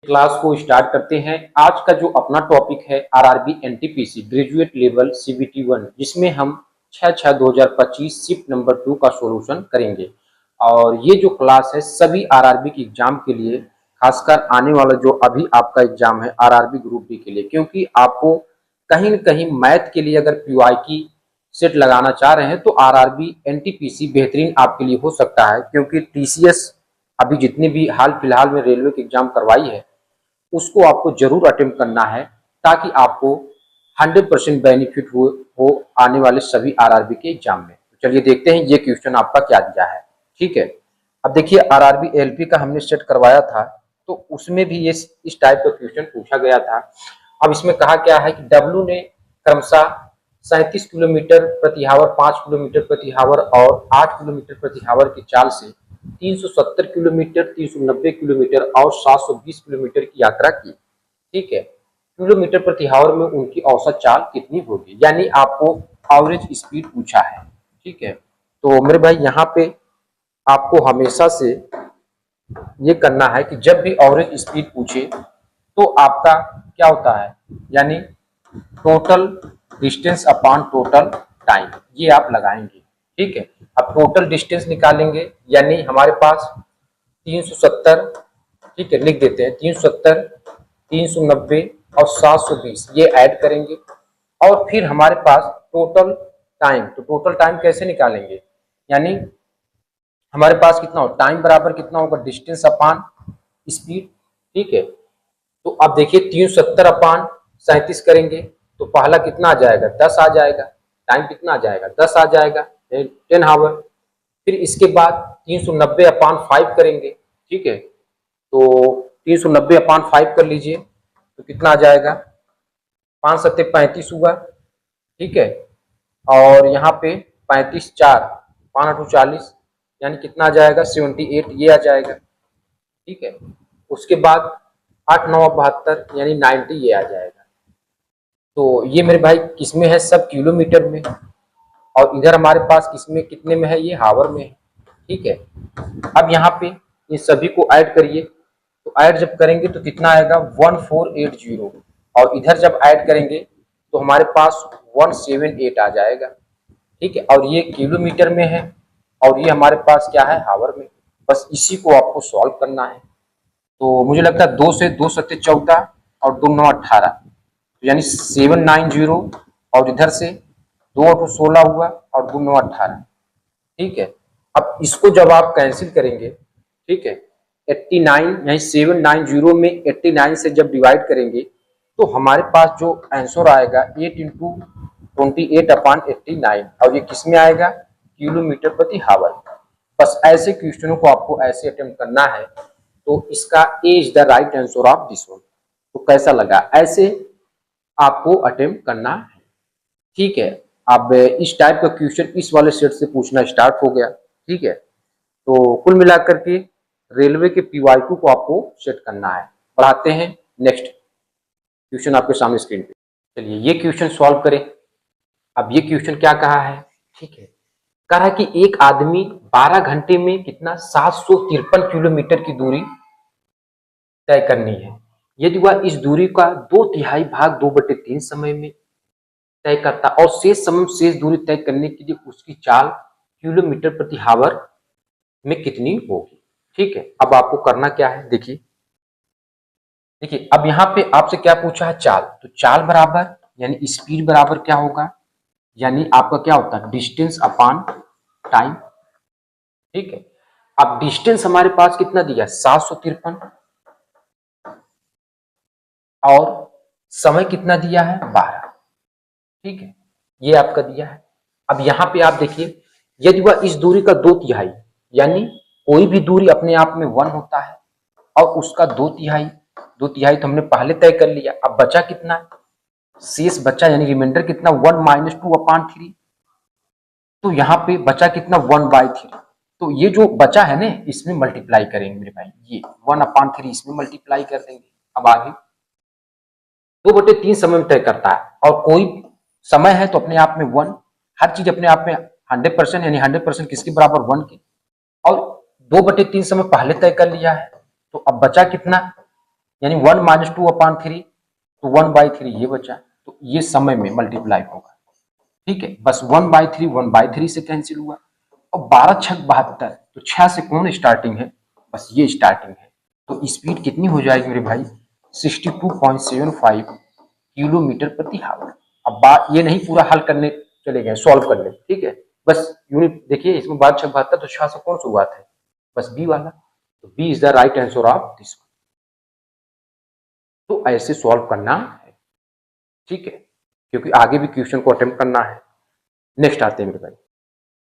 Class को start करते हैं। आज का जो अपना टॉपिक है RRB NTPC graduate level CBT 1, जिसमें हम 6/6/2025 शिफ्ट नंबर 2 का सॉल्यूशन करेंगे। और ये जो क्लास है सभी आरआरबी के एग्जाम के लिए, खासकर आने वाला जो अभी आपका एग्जाम है आरआरबी ग्रुप डी के लिए, क्योंकि आपको कहीं न कहीं मैथ के लिए अगर पीवाई की सेट लगाना चाह रहे हैं तो आरआरबी एनटीपीसी बेहतरीन आपके लिए हो सकता है। क्योंकि टीसीएस अभी जितने भी हाल फिलहाल में रेलवे के एग्जाम करवाई है उसको आपको जरूर अटेम्प्ट करना है, ताकि आपको 100% बेनिफिट हो आने वाले सभी आरआरबी के एग्जाम में। तो चलिए देखते हैं ये क्वेश्चन आपका क्या दिया है। ठीक है, अब देखिए आरआरबी एलपी का हमने सेट करवाया था तो उसमें भी ये इस टाइप का क्वेश्चन पूछा गया था। अब इसमें कहा क्या है कि डब्ल्यू ने क्रमशः 37 किलोमीटर प्रति हावर, 5 किलोमीटर प्रति हावर और 8 किलोमीटर प्रति हावर की चाल से 370 किलोमीटर, 390 किलोमीटर और 720 किलोमीटर की यात्रा की। ठीक है, किलोमीटर प्रति हावर में उनकी औसत चाल कितनी होगी, यानी आपको एवरेज स्पीड पूछा है। ठीक है, तो मेरे भाई यहाँ पे आपको हमेशा से ये करना है कि जब भी एवरेज स्पीड पूछे तो आपका क्या होता है, यानी total distance upon total time, ये आप लगाएंगे। ठीक है, अब टोटल डिस्टेंस निकालेंगे, यानी हमारे पास 370, ठीक है लिख देते हैं 370, 390 और 720 ये ऐड करेंगे। और फिर हमारे पास टोटल टाइम, तो टोटल टाइम कैसे निकालेंगे, यानी हमारे पास कितना हो, टाइम बराबर कितना होगा, डिस्टेंस अपॉन स्पीड। ठीक है, तो अब देखिए 370 अपॉन 37 करेंगे तो पहला कितना आ जाएगा, 10 आ जाएगा। टाइम कितना आ जाएगा, 10 आ जाएगा, 10 आवर। फिर इसके बाद 390 अपॉन 5 करेंगे। ठीक है, तो 390 अपॉन 5 कर लीजिए तो कितना आ जाएगा, 5 सत्ते 35 हुआ। ठीक है, और यहाँ पे 35 4 5 8 40, यानी कितना आ जाएगा 78, ये आ जाएगा। ठीक है, उसके बाद 8 9 72 यानी 90 ये आ जाएगा। तो ये मेरे भाई किसमें है, सब किलोमीटर में, और इधर हमारे पास किसमें कितने में है, ये हावर में है। ठीक है, अब यहाँ पे इन सभी को ऐड करिए, तो ऐड जब करेंगे तो कितना आएगा 1480, और इधर जब ऐड करेंगे तो हमारे पास 178 आ जाएगा। ठीक है, और ये किलोमीटर में है और ये हमारे पास क्या है, हावर में। बस इसी को आपको सॉल्व करना है। तो मुझे लगता है 2 से 2 सत्ते 14 और 2 9 18, यानी 790, और इधर से 2 8 16 हुआ और 2 9 18। ठीक है, अब इसको जब आप कैंसिल करेंगे, ठीक है 89, यानी 790 में 89 से जब डिवाइड करेंगे तो हमारे पास जो आंसर आएगा 8 इंटू 28 अपॉन 89, और ये किस में आएगा, किलोमीटर प्रति हावर। बस ऐसे क्वेश्चनों को आपको ऐसे अटेम्प्ट करना है। तो इसका A is the right answer of this one. तो कैसा लगा, ऐसे आपको अटेम्प्ट करना है। ठीक है, अब इस टाइप का क्वेश्चन इस वाले सेट से पूछना स्टार्ट हो गया। ठीक है, तो कुल मिलाकर के रेलवे के पीवाईक्यू को आपको सेट करना है। पढ़ाते हैं नेक्स्ट क्वेश्चन आपके सामने स्क्रीन पे। चलिए ये क्वेश्चन सॉल्व करें। अब ये क्वेश्चन क्या कहा है, ठीक है, कहा है कि एक आदमी 12 घंटे में कितना 753 किलोमीटर की दूरी तय करनी है। यदि वह इस दूरी का 2/3 भाग 2/3 समय में तय करता और शेष समय शेष दूरी तय करने के लिए उसकी चाल किलोमीटर प्रति हावर में कितनी होगी। ठीक है, अब आपको करना क्या है, देखिए देखिए अब यहाँ पे आपसे क्या पूछा है, चाल। तो चाल बराबर यानी स्पीड बराबर क्या होगा, यानी आपका क्या होता है, डिस्टेंस अपॉन टाइम। ठीक है, अब डिस्टेंस हमारे पास कितना दिया, 753, और समय कितना दिया है, 12। ठीक है, ये आपका दिया है। अब यहाँ पे आप देखिए, यदि वह इस दूरी का 2/3, यानी कोई भी दूरी अपने आप में 1 होता है, और उसका 2/3, 2/3 तो हमने पहले तय कर लिया। अब बचा कितना, शेष बचा यानी रिमाइंडर कितना, 1 - 2/3। तो यहाँ पे बचा कितना, 1/3। तो ये जो बचा है ना, इसमें मल्टीप्लाई करेंगे मेरे भाई, ये 1/3 इसमें मल्टीप्लाई कर देंगे। अब आगे 2/3 समय में तय करता है, और कोई समय है तो अपने आप में 1, हर चीज अपने आप में 100%, यानी 100% किसके बराबर, 1 के। और 2/3 समय पहले तय कर लिया है, तो अब बचा कितना, यानी 1-2/3, तो 1/3 ये बचा, तो ये समय में मल्टीप्लाई होगा। ठीक है, बस 1/3 से कैंसिल हुआ। और 12 छक 72, तो 6 से कौन स्टार्टिंग है, बस ये स्टार्टिंग है। तो स्पीड कितनी हो जाएगी मेरे भाई, 62.75 किलोमीटर प्रति आवर। अब बात ये नहीं पूरा हल करने चले गए, सॉल्व करने, ठीक है, बस यूनिट देखिए, इसमें 12 छक 72, तो 6 से कौन शुरुआत है, बस बी वाला, तो B is the right answer of this. तो ऐसे सॉल्व करना है, ठीक है, क्योंकि आगे भी क्वेश्चन को अटेम्प्ट करना है। नेक्स्ट आते हैं मेरे भाई,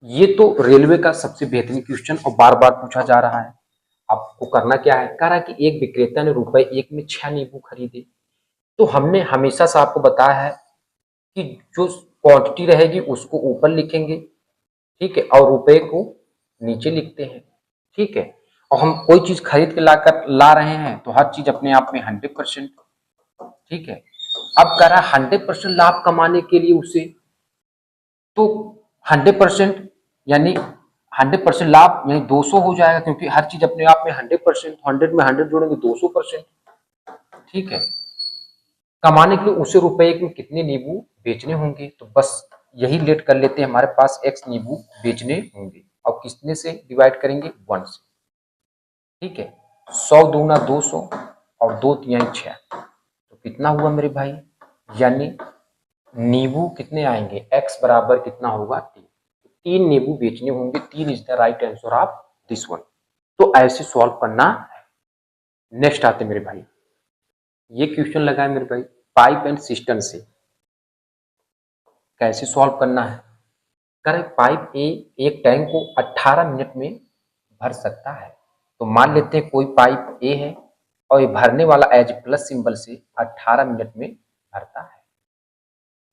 ये तो रेलवे का सबसे बेहतरीन क्वेश्चन और बार बार पूछा जा रहा है। आपको करना क्या है, कह रहा है कि एक विक्रेता ने ₹1 में 6 नींबू खरीदे। तो हमने हमेशा से आपको बताया है कि जो क्वांटिटी रहेगी उसको ऊपर लिखेंगे, ठीक है, और रुपए को नीचे लिखते हैं, ठीक है। और हम कोई चीज खरीद के ला रहे हैं तो हर चीज अपने आप में 100%, ठीक है। अब कह रहा है 100% लाभ कमाने के लिए उसे, तो 100% यानी 100% लाभ यानी 200 हो जाएगा, क्योंकि हर चीज अपने आप में 100%, 100 में 100 जोड़ेंगे 200%, ठीक है। कमाने के लिए उसे रुपए में कितने नींबू बेचने होंगे, तो बस यही लेट कर लेते हैं, हमारे पास x नींबू बेचने होंगे, और कितने से डिवाइड करेंगे, 1 से, ठीक है। 100 दूना 200 और 2 तिहाई 6, तो कितना हुआ मेरे भाई, यानी नींबू कितने आएंगे, x बराबर कितना होगा, 3 नींबू बेचने होंगे, 3 is the right answer of this one. तो ऐसे सॉल्व करना है। नेक्स्ट आते मेरे भाई, ये क्वेश्चन लगा है मेरे भाई, पाइप एंड सिस्टम से कैसे सॉल्व करना है। करें पाइप ए एक टैंक को 18 मिनट में भर सकता है। तो मान लेते हैं कोई पाइप ए है और ये भरने वाला एज प्लस सिंबल से 18 मिनट में भरता है,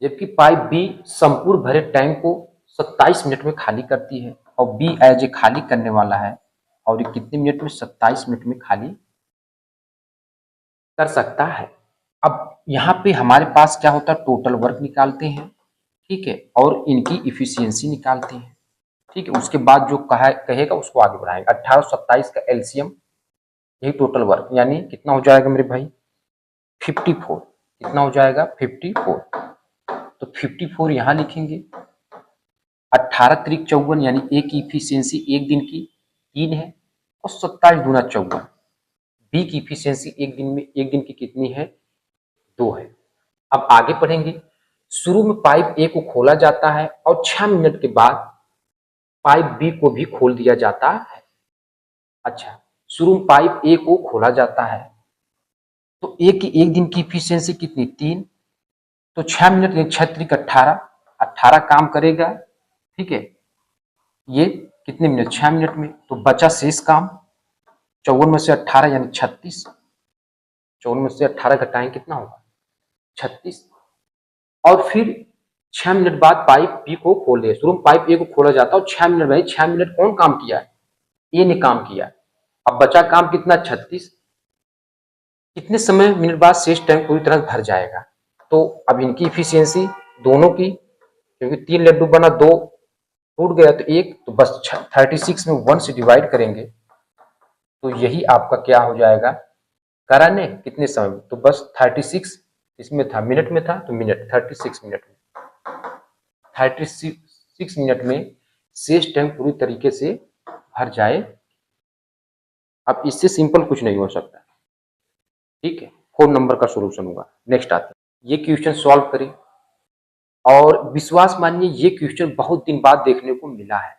जबकि पाइप बी संपूर्ण भरे टैंक को 27 मिनट में खाली करती है, और बी एज ए खाली करने वाला है, और ये कितने मिनट में, 27 मिनट में खाली कर सकता है। अब यहाँ पे हमारे पास क्या होता है, टोटल वर्क निकालते हैं, ठीक है, और इनकी इफिशियंसी निकालते हैं, ठीक है। उसके बाद जो कहेगा उसको आगे बढ़ाएंगे। 18 और 27 का एलसीएम, यही टोटल वर्क, यानी कितना हो जाएगा मेरे भाई, 54। कितना हो जाएगा, 54। तो 54 यहाँ लिखेंगे। 18 त्रिक 54, यानी एक की इफिशियंसी एक दिन की 3 है, और 27 दूना 54, बी की इफिशियंसी एक दिन की कितनी है, 2 है। अब आगे पढ़ेंगे। शुरू में पाइप ए को खोला जाता है और 6 मिनट के बाद पाइप बी को भी खोल दिया जाता है। अच्छा, शुरू में पाइप ए को खोला जाता है, तो ए की एक दिन की इफिशियंसी कितनी, 3, तो 6 मिनट 6 त्रिक 18, 18 काम करेगा, ठीक है। ये कितने मिनट, 6 मिनट में, तो बचा शेष काम, 54 में से 18 यानी 36, 54 में से 18 घटाएं कितना होगा, 36। और फिर 6 मिनट बाद पाइप बी को खोले, शुरू में पाइप ए को खोला जाता है और 6 मिनट में, 6 मिनट कौन काम किया है, ए ने काम किया। अब बचा काम कितना, 36। कितने समय मिनट बाद शेष टैंक पूरी तरह भर जाएगा, तो अब इनकी इफिशियंसी दोनों की, क्योंकि 3 लड्डू बना, 2 टूट गया तो 1, तो बस 36 में 1 से डिवाइड करेंगे, तो यही आपका क्या हो जाएगा, करा ने कितने समय में, तो बस 36 इसमें था, मिनट में था, तो मिनट 36 मिनट में, 36 मिनट में शेष टैंक पूरी तरीके से भर जाए। अब इससे सिंपल कुछ नहीं हो सकता, ठीक है। 4 नंबर का सोल्यूशन होगा। नेक्स्ट आते हैं, ये क्वेश्चन सॉल्व करें, और विश्वास मानिए ये क्वेश्चन बहुत दिन बाद देखने को मिला है।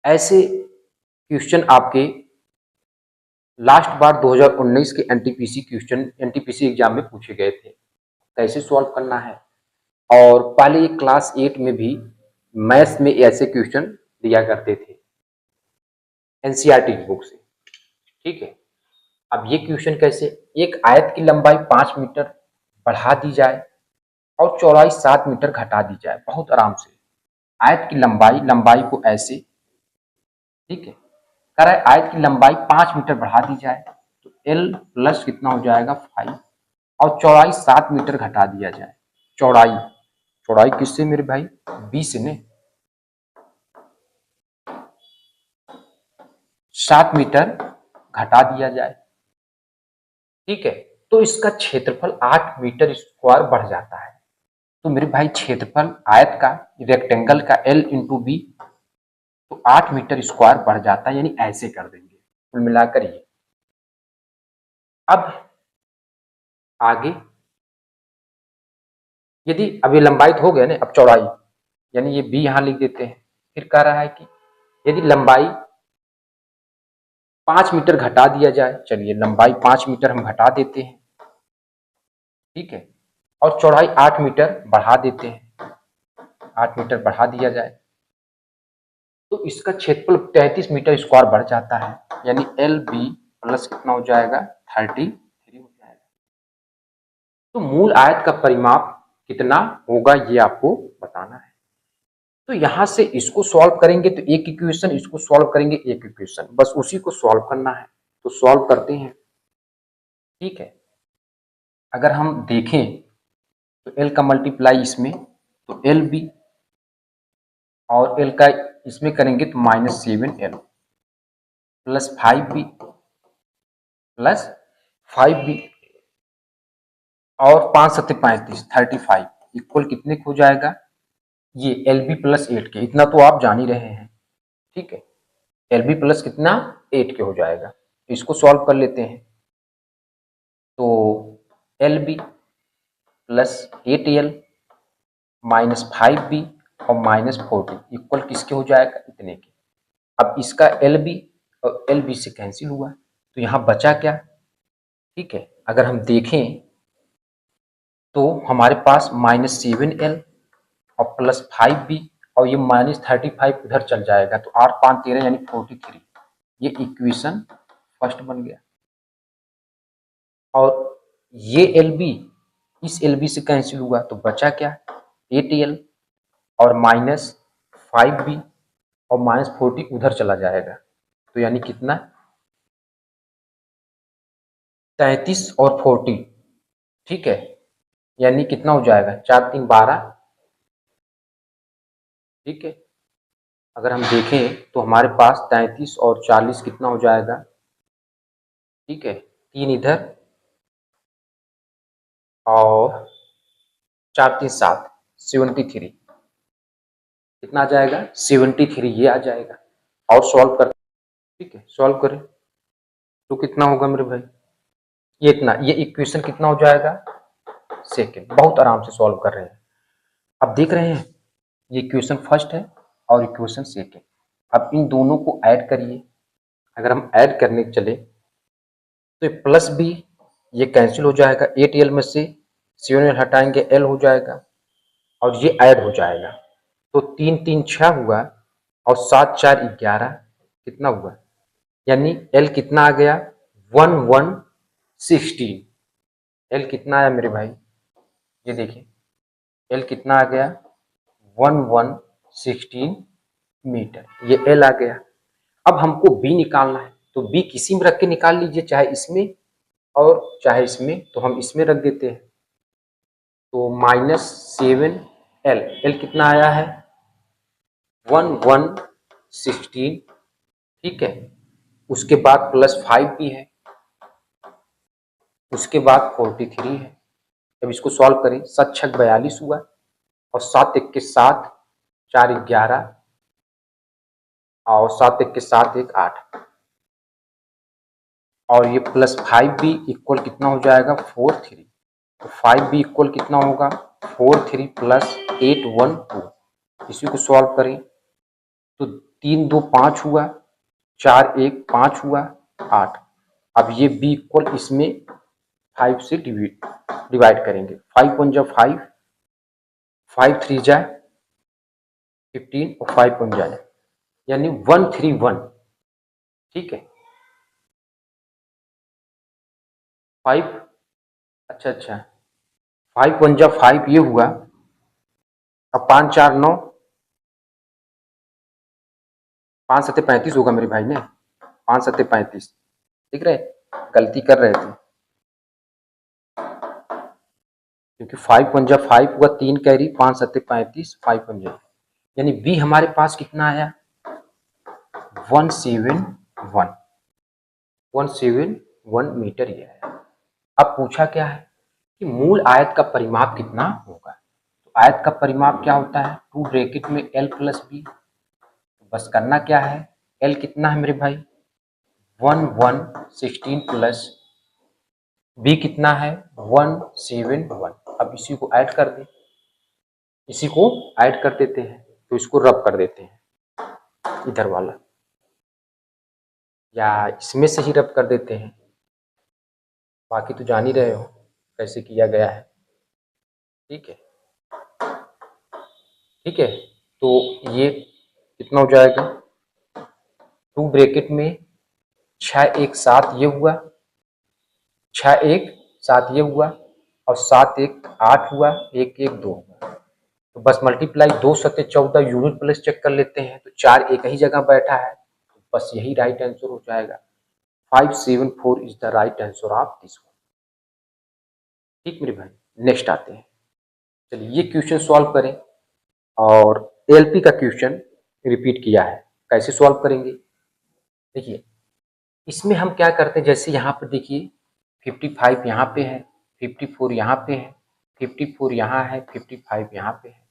ऐसे क्वेश्चन आपके लास्ट बार 2019 के एनटीपीसी क्वेश्चन, एनटीपीसी एग्जाम में पूछे गए थे, कैसे सॉल्व करना है। और पहले ये क्लास 8 में भी मैथ्स में ऐसे क्वेश्चन दिया करते थे एनसीईआरटी की बुक से, ठीक है। अब ये क्वेश्चन कैसे, एक आयत की लंबाई 5 मीटर बढ़ा दी जाए और चौड़ाई 7 मीटर घटा दी जाए, बहुत आराम से। आयत की लंबाई को ऐसे, ठीक है, कह रहा है आयत की लंबाई 5 मीटर बढ़ा दी जाए, तो एल प्लस कितना हो जाएगा, 5, और चौड़ाई 7 मीटर घटा दिया जाए। चौड़ाई चौड़ाई किससे मेरे भाई, बी से ने, 7 मीटर घटा दिया जाए, ठीक है, तो इसका क्षेत्रफल 8 मीटर स्क्वायर बढ़ जाता है। तो मेरे भाई क्षेत्रफल आयत का, रेक्टेंगल का L इंटू बी, तो 8 मीटर स्क्वायर बढ़ जाता है, यानी ऐसे कर देंगे कुल मिलाकर ये। अब आगे यदि अब ये लंबाई तो हो गया ना, अब चौड़ाई, यानी ये बी यहां लिख देते हैं। फिर कह रहा है कि यदि लंबाई 5 मीटर घटा दिया जाए, चलिए लंबाई 5 मीटर हम घटा देते हैं, ठीक है, और चौड़ाई 8 मीटर बढ़ा देते हैं, 8 मीटर बढ़ा दिया जाए, तो इसका क्षेत्रफल 33 मीटर स्क्वायर बढ़ जाता है, यानी एल बी प्लस कितना हो जाएगा 33 हो जाएगा। तो मूल आयत का परिमाप कितना होगा ये आपको बताना है। तो यहां से इसको सॉल्व करेंगे तो एक इक्वेशन, इसको सॉल्व करेंगे एक इक्वेशन, बस उसी को सॉल्व करना है। तो सॉल्व करते हैं, ठीक है। अगर हम देखें तो एल का मल्टीप्लाई इसमें, तो एल बी, और एल का इसमें करेंगे तो -7L plus 5B plus 5B, और 5 7 35 35 इक्वल कितने को हो जाएगा, ये एल बी प्लस 8 के, इतना तो आप जान ही रहे हैं, ठीक है। एल बी प्लस कितना 8 के हो जाएगा। इसको सॉल्व कर लेते हैं, तो L B plus 8L minus 5B और -40 इक्वल किसके हो जाएगा, इतने के। अब इसका एल बी और एल बी से कैंसिल हुआ, तो यहाँ बचा क्या, ठीक है। अगर हम देखें तो हमारे पास -7L और प्लस 5B, और ये -35 उधर चल जाएगा, तो 8 5 13 यानी 43, ये इक्वेशन फर्स्ट बन गया। और ये एल बी इस एल बी से कैंसिल हुआ, तो बचा क्या 8L और -5B और -40 उधर चला जाएगा, तो यानी कितना 33 और 40, ठीक है, यानी कितना हो जाएगा 4 3 12, ठीक है। अगर हम देखें तो हमारे पास 33 और 40 कितना हो जाएगा, ठीक है, 3 इधर और 4 3 7 73, कितना आ जाएगा 73, ये आ जाएगा। और सॉल्व कर, ठीक है, सॉल्व करें तो कितना होगा मेरे भाई, ये इतना, ये इक्वेशन कितना हो जाएगा सेकेंड। बहुत आराम से सॉल्व कर रहे हैं। अब देख रहे हैं ये इक्वेशन फर्स्ट है और इक्वेशन सेकेंड। अब इन दोनों को ऐड करिए। अगर हम ऐड करने चले तो प्लस बी ये कैंसिल हो जाएगा, 8L में से 7L हटाएंगे, L हो जाएगा, और ये ऐड हो जाएगा, तो 3 3 6 हुआ, और 7 4 11 कितना हुआ, यानी L कितना आ गया 1116। L कितना आया मेरे भाई, ये देखिए L कितना आ गया 1116 मीटर, ये L आ गया। अब हमको B निकालना है, तो B किसी में रख के निकाल लीजिए, चाहे इसमें और चाहे इसमें, तो हम इसमें रख देते हैं, तो -7L, L कितना आया है 1116, ठीक है। उसके बाद प्लस 5 भी है, उसके बाद 43 है। अब इसको सॉल्व करें, 7 6 42 हुआ, और 7 1 के 7, 4 11, और 7 1 के 7 1 8, और ये प्लस 5B इक्वल कितना हो जाएगा 43, तो 5B इक्वल कितना होगा 43 प्लस 812। इसी को सॉल्व करें तो 3 2 5 हुआ, 4 1 5 हुआ, 8। अब ये B इक्वल इसमें 5 से डिवाइड करेंगे, 5 1 जा 5, 5 3 जा 15 और 5 1 जा, यानी 131, ठीक है 5, अच्छा 5 1 जा 5 ये हुआ, अब 5 4 9, 5 7 35 होगा मेरे भाई ने, 5 7 35, ठीक रहे, गलती कर रहे थे, क्योंकि 5 1 जा 5 हुआ, 3 कैरी, 5 7 35, 5 1 जा, यानी बी हमारे पास कितना आया 171 मीटर, ये है। अब पूछा क्या है कि मूल आयत का परिमाप कितना होगा। तो आयत का परिमाप क्या होता है, 2 ब्रैकेट में l प्लस बी। बस करना क्या है, l कितना है मेरे भाई 116 प्लस b कितना है 171। अब इसी को ऐड कर दे, इसी को ऐड कर देते हैं, तो इसको रब कर देते हैं इधर वाला, या इसमें से ही रब कर देते हैं, बाकी तो जान ही रहे हो कैसे किया गया है। ठीक है, ठीक है। तो ये कितना हो जाएगा, 2 ब्रैकेट में 6 1 7 ये हुआ, 6 1 7 ये हुआ, और 7 1 8 हुआ, 1 1 2 हुआ। तो बस मल्टीप्लाई 2 सत्ते 14 यूनिट प्लस चेक कर लेते हैं, तो 4 एक ही जगह बैठा है, तो बस यही राइट आंसर हो जाएगा। 574 is the right answer of this one. ठीक मेरे भाई, नेक्स्ट आते हैं। चलिए ये क्वेश्चन सॉल्व करें, और एलपी का क्वेश्चन रिपीट किया है, कैसे सॉल्व करेंगे देखिए। इसमें हम क्या करते हैं, जैसे यहाँ पर देखिए 55 यहाँ पे है, 54 यहाँ पे है, 54 यहाँ है, 55 यहाँ पे है,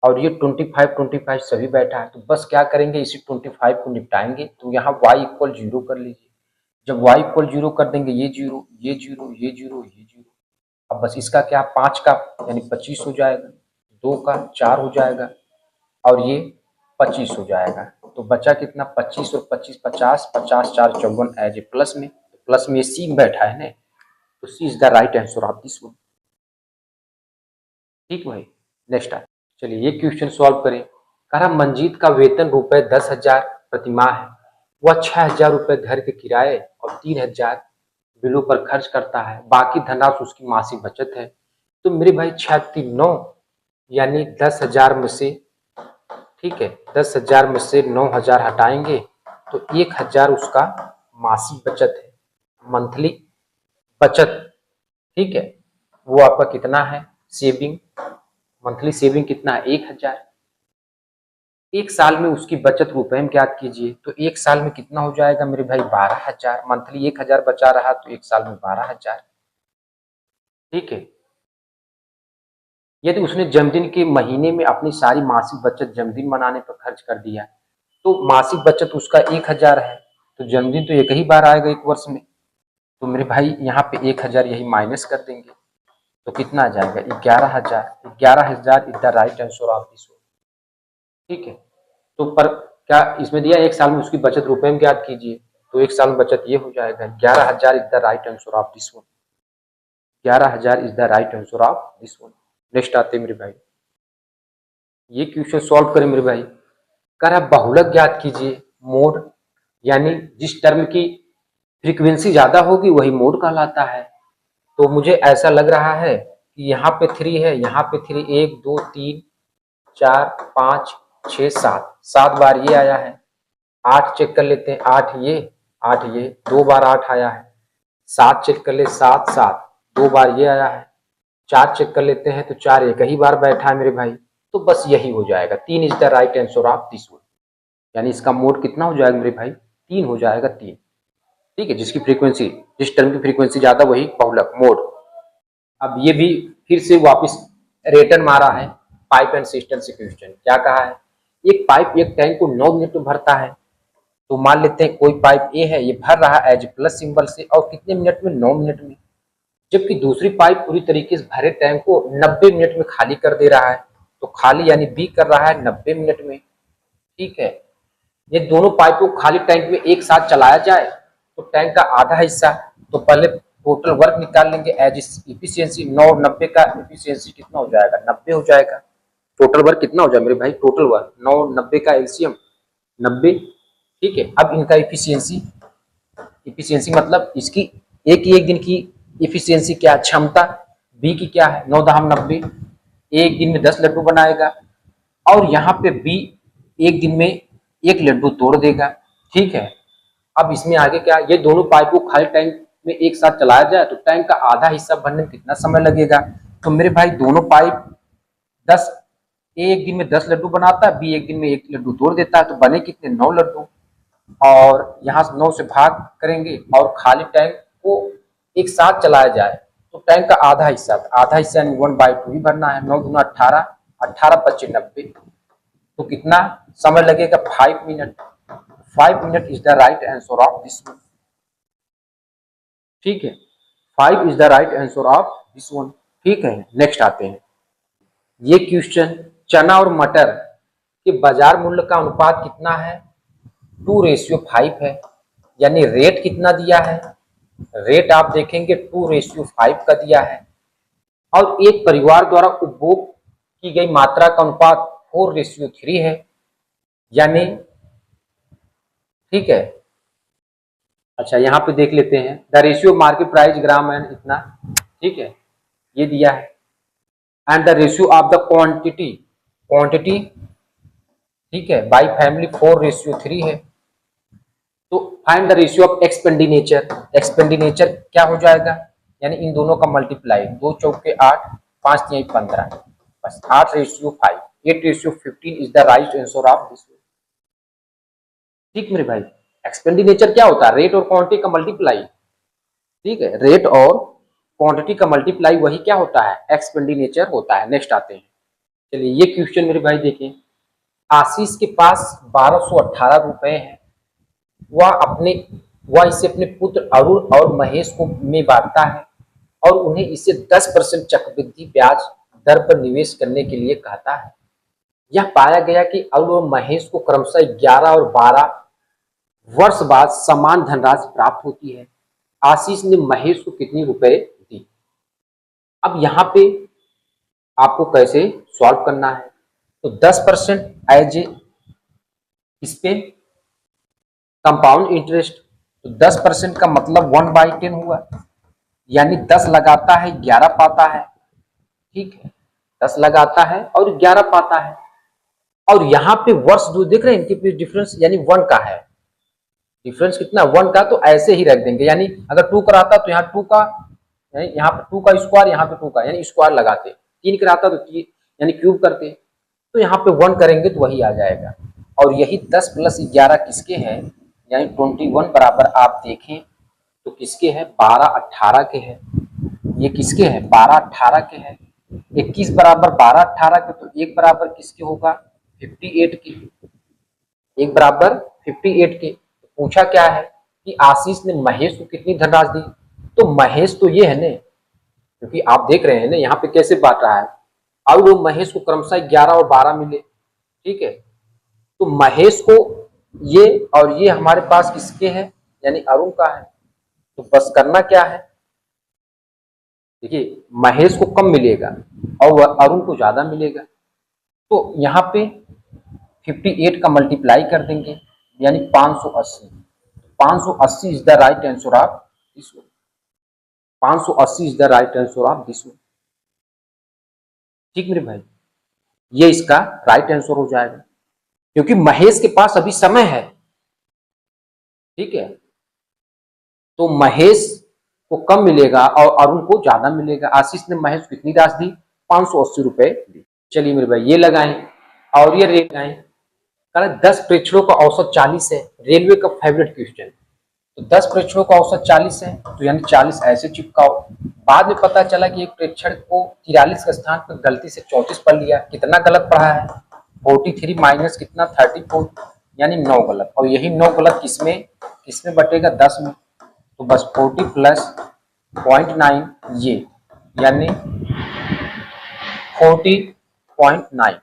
और ये 25 सभी बैठा है। तो बस क्या करेंगे, इसी 25 को निपटाएंगे। तो यहाँ y इक्वल 0 कर लीजिए। जब y इक्वल 0 कर देंगे, ये 0 ये 0 ये 0 ये 0। अब बस इसका क्या, 5 का यानी 25 हो जाएगा, 2 का 4 हो जाएगा, और ये 25 हो जाएगा। तो बचा कितना, 25 और 25 50, 50 4 54 एज ए प्लस में, तो प्लस में सी बैठा है ना, तो C is the right answer of this one. ठीक भाई, नेक्स्ट है। चलिए ये क्वेश्चन सॉल्व करें। कह रहा मंजीत का वेतन रुपए 10,000 प्रतिमाह है, वह 6,000 रुपए घर के किराए और 3,000 बिलों पर खर्च करता है, बाकी धनराशि उसकी मासिक बचत है। तो मेरे भाई 6 3 9 यानी 10,000 में से, ठीक है, 10,000 में से 9,000 हटाएंगे, तो 1,000 उसका मासिक बचत है, मंथली बचत। ठीक है, वो आपका कितना है, सेविंग, मंथली सेविंग कितना है 1,000। एक साल में उसकी बचत रुपए में ज्ञात कीजिए, तो एक साल में कितना हो जाएगा मेरे भाई 12,000। मंथली 1,000 बचा रहा, तो एक साल में 12,000। ठीक है, यदि उसने जन्मदिन के महीने में अपनी सारी मासिक बचत जन्मदिन मनाने पर खर्च कर दिया, तो मासिक बचत उसका 1,000 है, तो जन्मदिन तो एक ही बार आएगा एक वर्ष में, तो मेरे भाई यहाँ पे 1,000 यही माइनस कर देंगे, तो कितना आ जाएगा 11,000। 11,000 is the right answer of this one. ठीक है, तो पर क्या इसमें दिया, एक साल में उसकी बचत रुपए में ज्ञात कीजिए, तो एक साल में बचत ये हो जाएगा 11,000 is the right answer of this one. 11,000 is the right answer of this one. Next आते मेरे भाई, ये क्वेश्चन सॉल्व करें मेरे भाई। कह रहा बहुलक ज्ञात कीजिए, मोड यानी जिस टर्म की फ्रीक्वेंसी ज्यादा होगी वही मोड कहलाता है। तो मुझे ऐसा लग रहा है कि यहाँ पे 3 है, यहाँ पे 3, 1 2 3 4 5 6 7, 7 बार ये आया है। 8 चेक कर लेते हैं, 8 ये 8 ये, 2 बार 8 आया है। 7 चेक कर ले, 7 7, 2 बार ये आया है। 4 चेक कर लेते हैं, तो 4 एक ही बार बैठा है मेरे भाई, तो बस यही हो जाएगा, 3 is the right answer of this one. यानी इसका मोड कितना हो जाएगा मेरे भाई, 3 हो जाएगा, 3। ठीक है, जिसकी फ्रीक्वेंसी, जिस टर्म की फ्रीक्वेंसी ज्यादा वही बहुलक मोड। अब ये भी फिर से वापस रिटर्न मारा है पाइप एंड सिस्टम से क्वेश्चन। क्या कहा है, एक पाइप एक टैंक को 9 मिनट में भरता है। तो मान लेते हैं कोई पाइप ए है, ये भर रहा है एज प्लस सिंबल से, और कितने मिनट में, 9 मिनट में। जबकि दूसरी पाइप पूरी तरीके से भरे टैंक को 90 मिनट में खाली कर दे रहा है। तो खाली यानी बी कर रहा है 90 मिनट में। ठीक है, ये दोनों पाइप को खाली टैंक में एक साथ चलाया जाए तो टैंक का आधा हिस्सा, तो पहले टोटल वर्क निकाल लेंगे एज इफिशियंसी। 9 और 90 का इफिशियंसी कितना हो जाएगा, 90 हो जाएगा। टोटल वर्क कितना हो जाएगा मेरे भाई, टोटल वर्क 9 और 90 का एलसीएम 90। ठीक है, अब इनका इफिशियंसी, इफिशियंसी मतलब इसकी एक दिन की इफिशियंसी क्या, क्षमता। बी की क्या है, 9 दहम 90, एक दिन में 10 लड्डू बनाएगा। और यहाँ पे बी एक दिन में 1 लड्डू तोड़ देगा। ठीक है, अब इसमें आगे क्या, ये दोनों पाइप को खाली टैंक में एक साथ चलाया जाए तो टैंक का आधा हिस्सा भरने में कितना समय लगेगा। तो मेरे भाई दोनों पाइप 10, ए एक दिन में 10 लड्डू बनाता है, बी एक दिन में 1 लड्डू तोड़ देता है, तो बने कितने, 9 लड्डू। और यहाँ से 9 से भाग करेंगे और खाली टैंक को एक साथ चलाया जाए तो टैंक का आधा हिस्सा यानी 1/2 ही भरना है। 9 दूना 18, 18 पच्चीस 90, तो कितना समय लगेगा? 5 minute. 5 minute is the right answer of this one. ठीक है, 5 is the right answer of this one. ठीक है, नेक्स्ट आते हैं। ये क्वेश्चन, चना और मटर के बाजार मूल्य का अनुपात कितना है? 2:5 है। यानी रेट कितना दिया है? रेट आप देखेंगे 2:5 का दिया है। और एक परिवार द्वारा उपभोग की गई मात्रा का अनुपात 4:3 है। यानी ठीक है, अच्छा यहाँ पे देख लेते हैं। The ratio market price gram and इतना, ठीक है, ये दिया है। And the ratio of the quantity ठीक है बाई फैमिली 4:3 है। तो find the ratio of expenditure. Expenditure क्या हो जाएगा? यानी इन दोनों का मल्टीप्लाई, 2 चौके 8, 5 तिहाई 15, बस 8:5, 8:15 is the right answer of this. ठीक मेरे भाई, एक्सपेंडिचर क्या होता है? रेट और क्वांटिटी का मल्टीप्लाई। ठीक है, रेट और क्वांटिटी का मल्टीप्लाई वही क्या होता है? एक्सपेंडिचर होता है। नेक्स्ट आते हैं। चलिए ये क्वेश्चन मेरे भाई देखें। आशीष के पास 1218 रुपए हैं। वह इसे अपने पुत्र अरुण और महेश को में बांटता है और उन्हें इसे 10% चक्रवृद्धि ब्याज दर पर निवेश करने के लिए कहता है। यह पाया गया कि अरुण और महेश को क्रमशः 11 और 12 वर्ष बाद समान धनराशि प्राप्त होती है। आशीष ने महेश को कितनी रुपए दी? अब यहाँ पे आपको कैसे सॉल्व करना है? तो 10% एज ए इस पे कंपाउंड इंटरेस्ट, तो 10% का मतलब 1/10 हुआ। यानी 10 लगाता है 11 पाता है। ठीक है, 10 लगाता है और 11 पाता है। और यहाँ पे वर्ष जो देख रहे हैं इनके बीच डिफरेंस, यानी 1 का है डिफरेंस। कितना? 1 का। तो ऐसे ही रख देंगे। यानी अगर 2 का रहता तो यहाँ 2 का, यहाँ पे 2 का स्क्वायर, यहाँ पे 2 का, यानी स्क्वायर लगाते। 3 का रहता तो 3 यानी क्यूब करते। तो यहाँ पे 1 करेंगे तो वही आ जाएगा। और यही 10 + 11 किसके हैं? यानी 21 बराबर आप देखें तो किसके है? 1218 के है। ये किसके है? 1218 के है। 21 बराबर 1218 के, तो 1 बराबर किसके होगा? 58 के। 1 बराबर 58 के। पूछा क्या है कि आशीष ने महेश को कितनी धनराशि दी? तो महेश तो ये है ना, क्योंकि आप देख रहे हैं ना यहाँ पे कैसे बांट रहा है। अब वो महेश को क्रमशः 11 और 12 मिले। ठीक है, तो महेश को ये और ये हमारे पास किसके हैं? यानी अरुण का है। तो बस करना क्या है? देखिए महेश को कम मिलेगा और वह अरुण को ज्यादा मिलेगा। तो यहाँ पे 58 का मल्टीप्लाई कर देंगे, यानी 580। 580 is the right answer of this one. 580 is the right answer of this one. ठीक मेरे भाई, ये इसका राइट आंसर हो जाएगा, क्योंकि महेश के पास अभी समय है। ठीक है, तो महेश को कम मिलेगा और अरुण को ज्यादा मिलेगा। आशीष ने महेश को कितनी राशि दी? 580 रुपए दी। चलिए मेरे भाई ये लगाएं और ये रेट लगाएं। 10 प्रेक्षणों का औसत 40 है। रेलवे का फेवरेट क्वेश्चन। तो 10 प्रेक्षणों का औसत 40 है, तो यानी 40 ऐसे चिपकाओ। बाद में पता चला कि एक प्रेक्षण को 43 के स्थान पर गलती से 34 पढ़ लिया। कितना गलत पढ़ा है? 43 माइनस कितना? 34, यानी 9 गलत। और यही 9 गलत किसमें बटेगा? 10 में। तो बस 40 + 0.9 ये, यानी 40.9,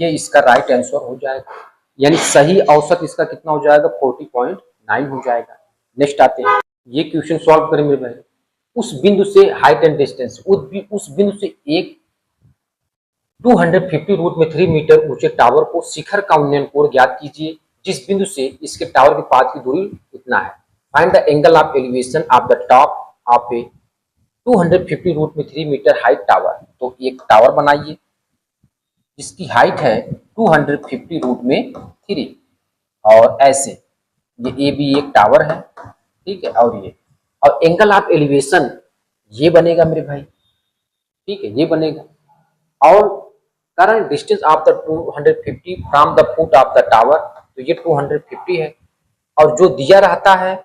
ये इसका राइट आंसर हो जाएगा। यानी सही औसत इसका कितना हो जाएगा? 40.9 हो जाएगा। नेक्स्ट आते हैं। ये क्वेश्चन सॉल्व करें मेरे भाई। उस बिंदु से हाइट एंड डिस्टेंस, उस बिंदु से एक 250√3 मीटर ऊंचे टावर को शिखर का उन्नयन कोण ज्ञात कीजिए। जिस बिंदु से इसके टावर के पास की दूरी कितना है? Find the angle of elevation of the top of a 250√3 metre height tower. तो एक टावर बनाइए जिसकी हाइट है 250√3, और ऐसे ये भी एक टावर है। ठीक है, और एंगल ऑफ एलिवेशन ये बनेगा मेरे भाई। ठीक है, ये बनेगा। और current distance of the 250 from the foot of the tower, तो ये 250 है। और जो दिया रहता है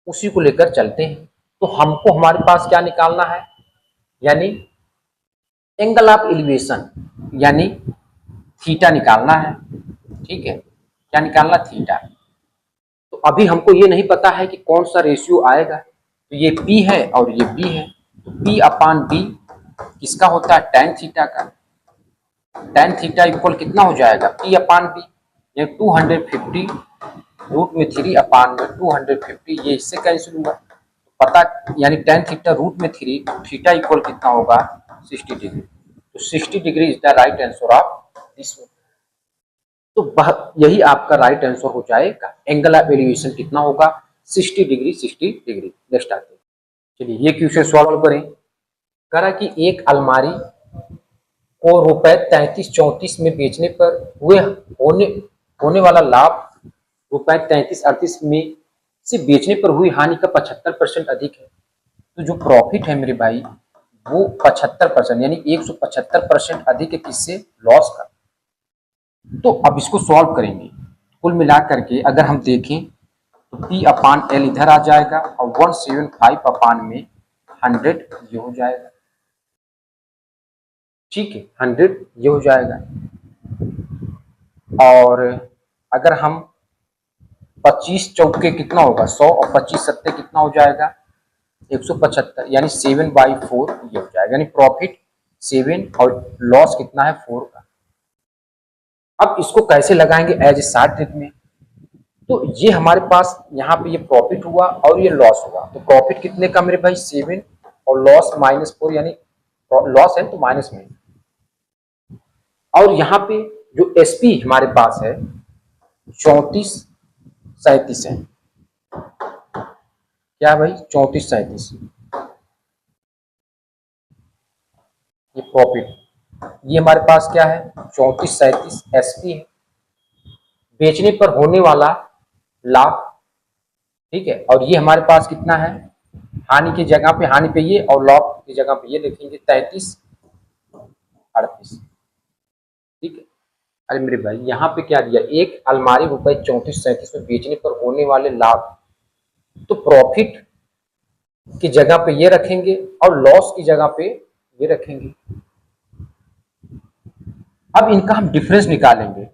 उसी को लेकर चलते हैं। तो हमको हमारे पास क्या निकालना है, यानी एंगल ऑफ एलिवेशन यानी थीटा निकालना है। ठीक है, क्या निकालना, थीटा। तो अभी हमको ये नहीं पता है कि कौन सा रेशियो आएगा, तो ये P है और ये B है, तो P अपान B किसका होता है, tan थीटा का। tan थीटा इक्वल कितना हो जाएगा, P अपान B, ये 250 रूट में 3 अपान में 250, ये इससे कैंसिल हुआ पता, यानी tan थीटा रूट में 3, थीटा इक्वल कितना होगा 60 डिग्री। तो 60 degree is the right answer of this one. तो यही आपका राइट आंसर हो जाएगा। एंगल ऑफ एलिवेशन कितना होगा, 60 डिग्री 60 डिग्री। नेक्स्ट आते हैं, चलिए ये क्वेश्चन सॉल्व करें। करा कि एक अलमारी को रुपए 33-34 में बेचने पर होने वाला लाभ रुपए 33-38 में से बेचने पर हुई हानि का 75% अधिक है। तो जो प्रॉफिट है मेरे भाई वो 75% यानी 175% अधिक है, किससे, लॉस का। तो अब इसको सॉल्व करेंगे। कुल मिला करके अगर हम देखें तो P अपान L इधर आ जाएगा और 175 अपान में 100 ये हो जाएगा। ठीक है, 100 ये हो जाएगा। और अगर हम 25 चौके कितना होगा 100 और 25 सत्ते कितना हो जाएगा 175, यानी 7/4 ये हो जाएगा, यानी प्रॉफिट 7 और लॉस कितना है 4 का। अब इसको कैसे लगाएंगे एज ए शार्ट ट्रिक में, तो ये हमारे पास यहाँ पे ये प्रॉफिट हुआ और ये लॉस हुआ। तो प्रॉफिट कितने का मेरे भाई 7 और लॉस -4, यानी लॉस है तो माइनस में। और यहाँ पे जो एसपी हमारे पास है 34-37 है, क्या भाई 34-37, ये प्रॉफिट, ये हमारे पास क्या है 34-37 एसपी है, बेचने पर होने वाला लाभ। ठीक है, और ये हमारे पास कितना है, हानि की जगह पे हानि पे ये और लॉस की जगह पे ये लिखेंगे 33-38। ठीक है, अरे मेरे भाई यहाँ पे क्या दिया, एक अलमारी रुपए 34-37 में बेचने पर होने वाले लाभ, तो प्रॉफिट की जगह पे ये रखेंगे और लॉस की जगह पे ये रखेंगे। अब इनका हम डिफरेंस निकालेंगे,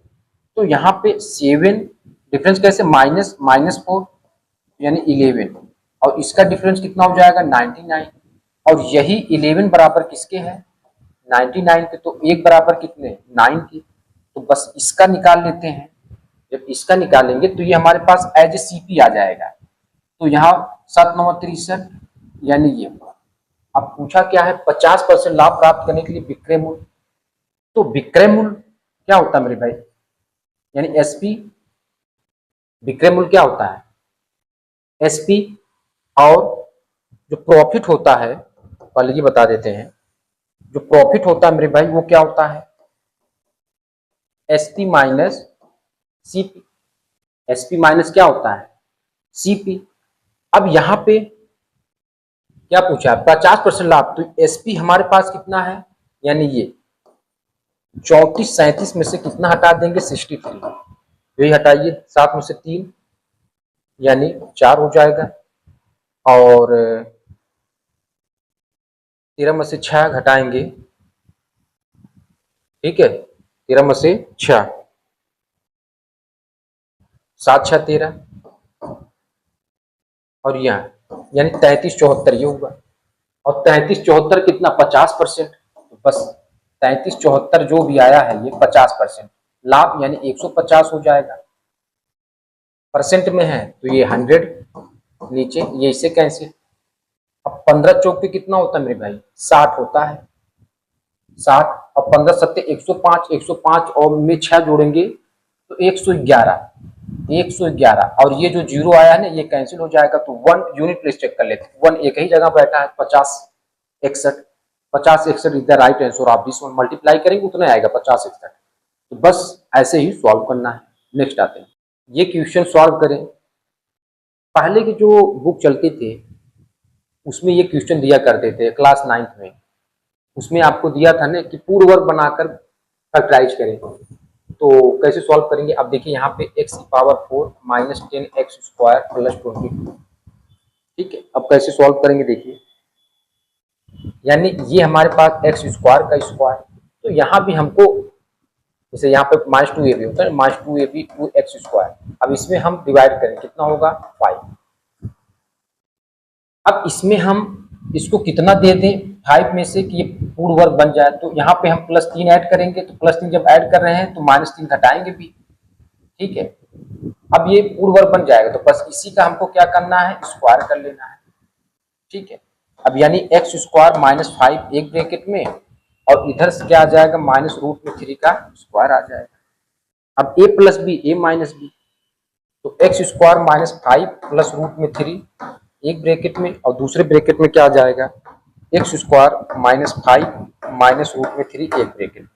तो यहाँ पे 7 डिफरेंस कैसे, -4 यानी 11, और इसका डिफरेंस कितना हो जाएगा 99, और यही 11 बराबर किसके है 99 के, तो एक बराबर कितने 9 के, तो बस इसका निकाल लेते हैं। जब इसका निकालेंगे तो ये हमारे पास एज ए सीपी आ जाएगा, तो यहाँ 7×9 = 63, यानी ये। अब पूछा क्या है 50% लाभ प्राप्त करने के लिए विक्रय मूल्य, तो विक्रय मूल्य क्या होता है मेरे भाई, यानी एसपी, विक्रय मूल्य क्या होता है एसपी, और जो प्रॉफिट होता है पहले ये बता देते हैं, जो प्रॉफिट होता है मेरे भाई वो क्या होता है SP minus CP, SP minus क्या होता है सीपी। अब यहाँ पे क्या पूछा है 50% लाभ, तो एसपी हमारे पास कितना है, यानी ये 34-37 में से कितना हटा देंगे 63, यही हटाइए 7 में से 3 यानी 4 हो जाएगा, और 13 में से 6 घटाएंगे। ठीक है, 13 में से 6, 7×6 = 13, और यहाँ यानी 33-74 ये होगा, और 33-74 कितना 50%, तो बस 33-74 जो भी आया है ये 50% लाभ, यानी 150 हो जाएगा। परसेंट में है तो ये 100 नीचे, ये इससे कैंसिल। अब 15 चौक पे कितना होता है मेरे भाई 60 होता है, 60, और 15 सत्ते 105, 105 और में 6 जोड़ेंगे तो 111, 111, और ये जो जीरो आया है ना ये कैंसिल हो जाएगा, तो 1 यूनिट प्लेस चेक कर लेते हैं, 1 एक ही जगह बैठा है 50-61, 50-61 is the right answer of this one, multiply करेंगे उतना आएगा 50-61, तो बस ऐसे ही सॉल्व करना है। नेक्स्ट आते हैं, ये क्वेश्चन सॉल्व करें। पहले के जो बुक चलते थे उसमें ये क्वेश्चन दिया करते थे क्लास 9th में, उसमें आपको दिया था ना कि पूर्ण वर्ग बनाकर फैक्टराइज करें, तो कैसे सॉल्व करेंगे। अब देखिए यहाँ पे x⁴ -10x² + 22, ठीक है, अब कैसे सॉल्व करेंगे देखिए, यानी ये हमारे पास एक्स स्क्वायर का स्क्वायर, तो यहाँ भी हमको जैसे यहाँ पे -2ab होता है, -2ab 2x²। अब इसमें हम डिवाइड करें, कितना होगा 5। अब इसमें हम इसको कितना दे दें 5 में से कि ये पूर्ण वर्ग बन जाए, तो यहाँ पे हम +3 ऐड करेंगे, तो +3 जब ऐड कर रहे हैं तो -3 घटाएंगे भी, ठीक है। अब ये पूर्ण वर्ग बन जाएगा, तो बस इसी का हमको क्या करना है, स्क्वायर कर लेना है, ठीक है। अब यानी x² -5 एक ब्रैकेट में, और इधर से क्या आ जाएगा, -√3 का स्क्वायर आ जाएगा। अब a + b a - b, तो x² -5 + √3 एक ब्रैकेट में, और दूसरे ब्रैकेट में क्या आ जाएगा, x² -5 -√3 एक ब्रैकेट में,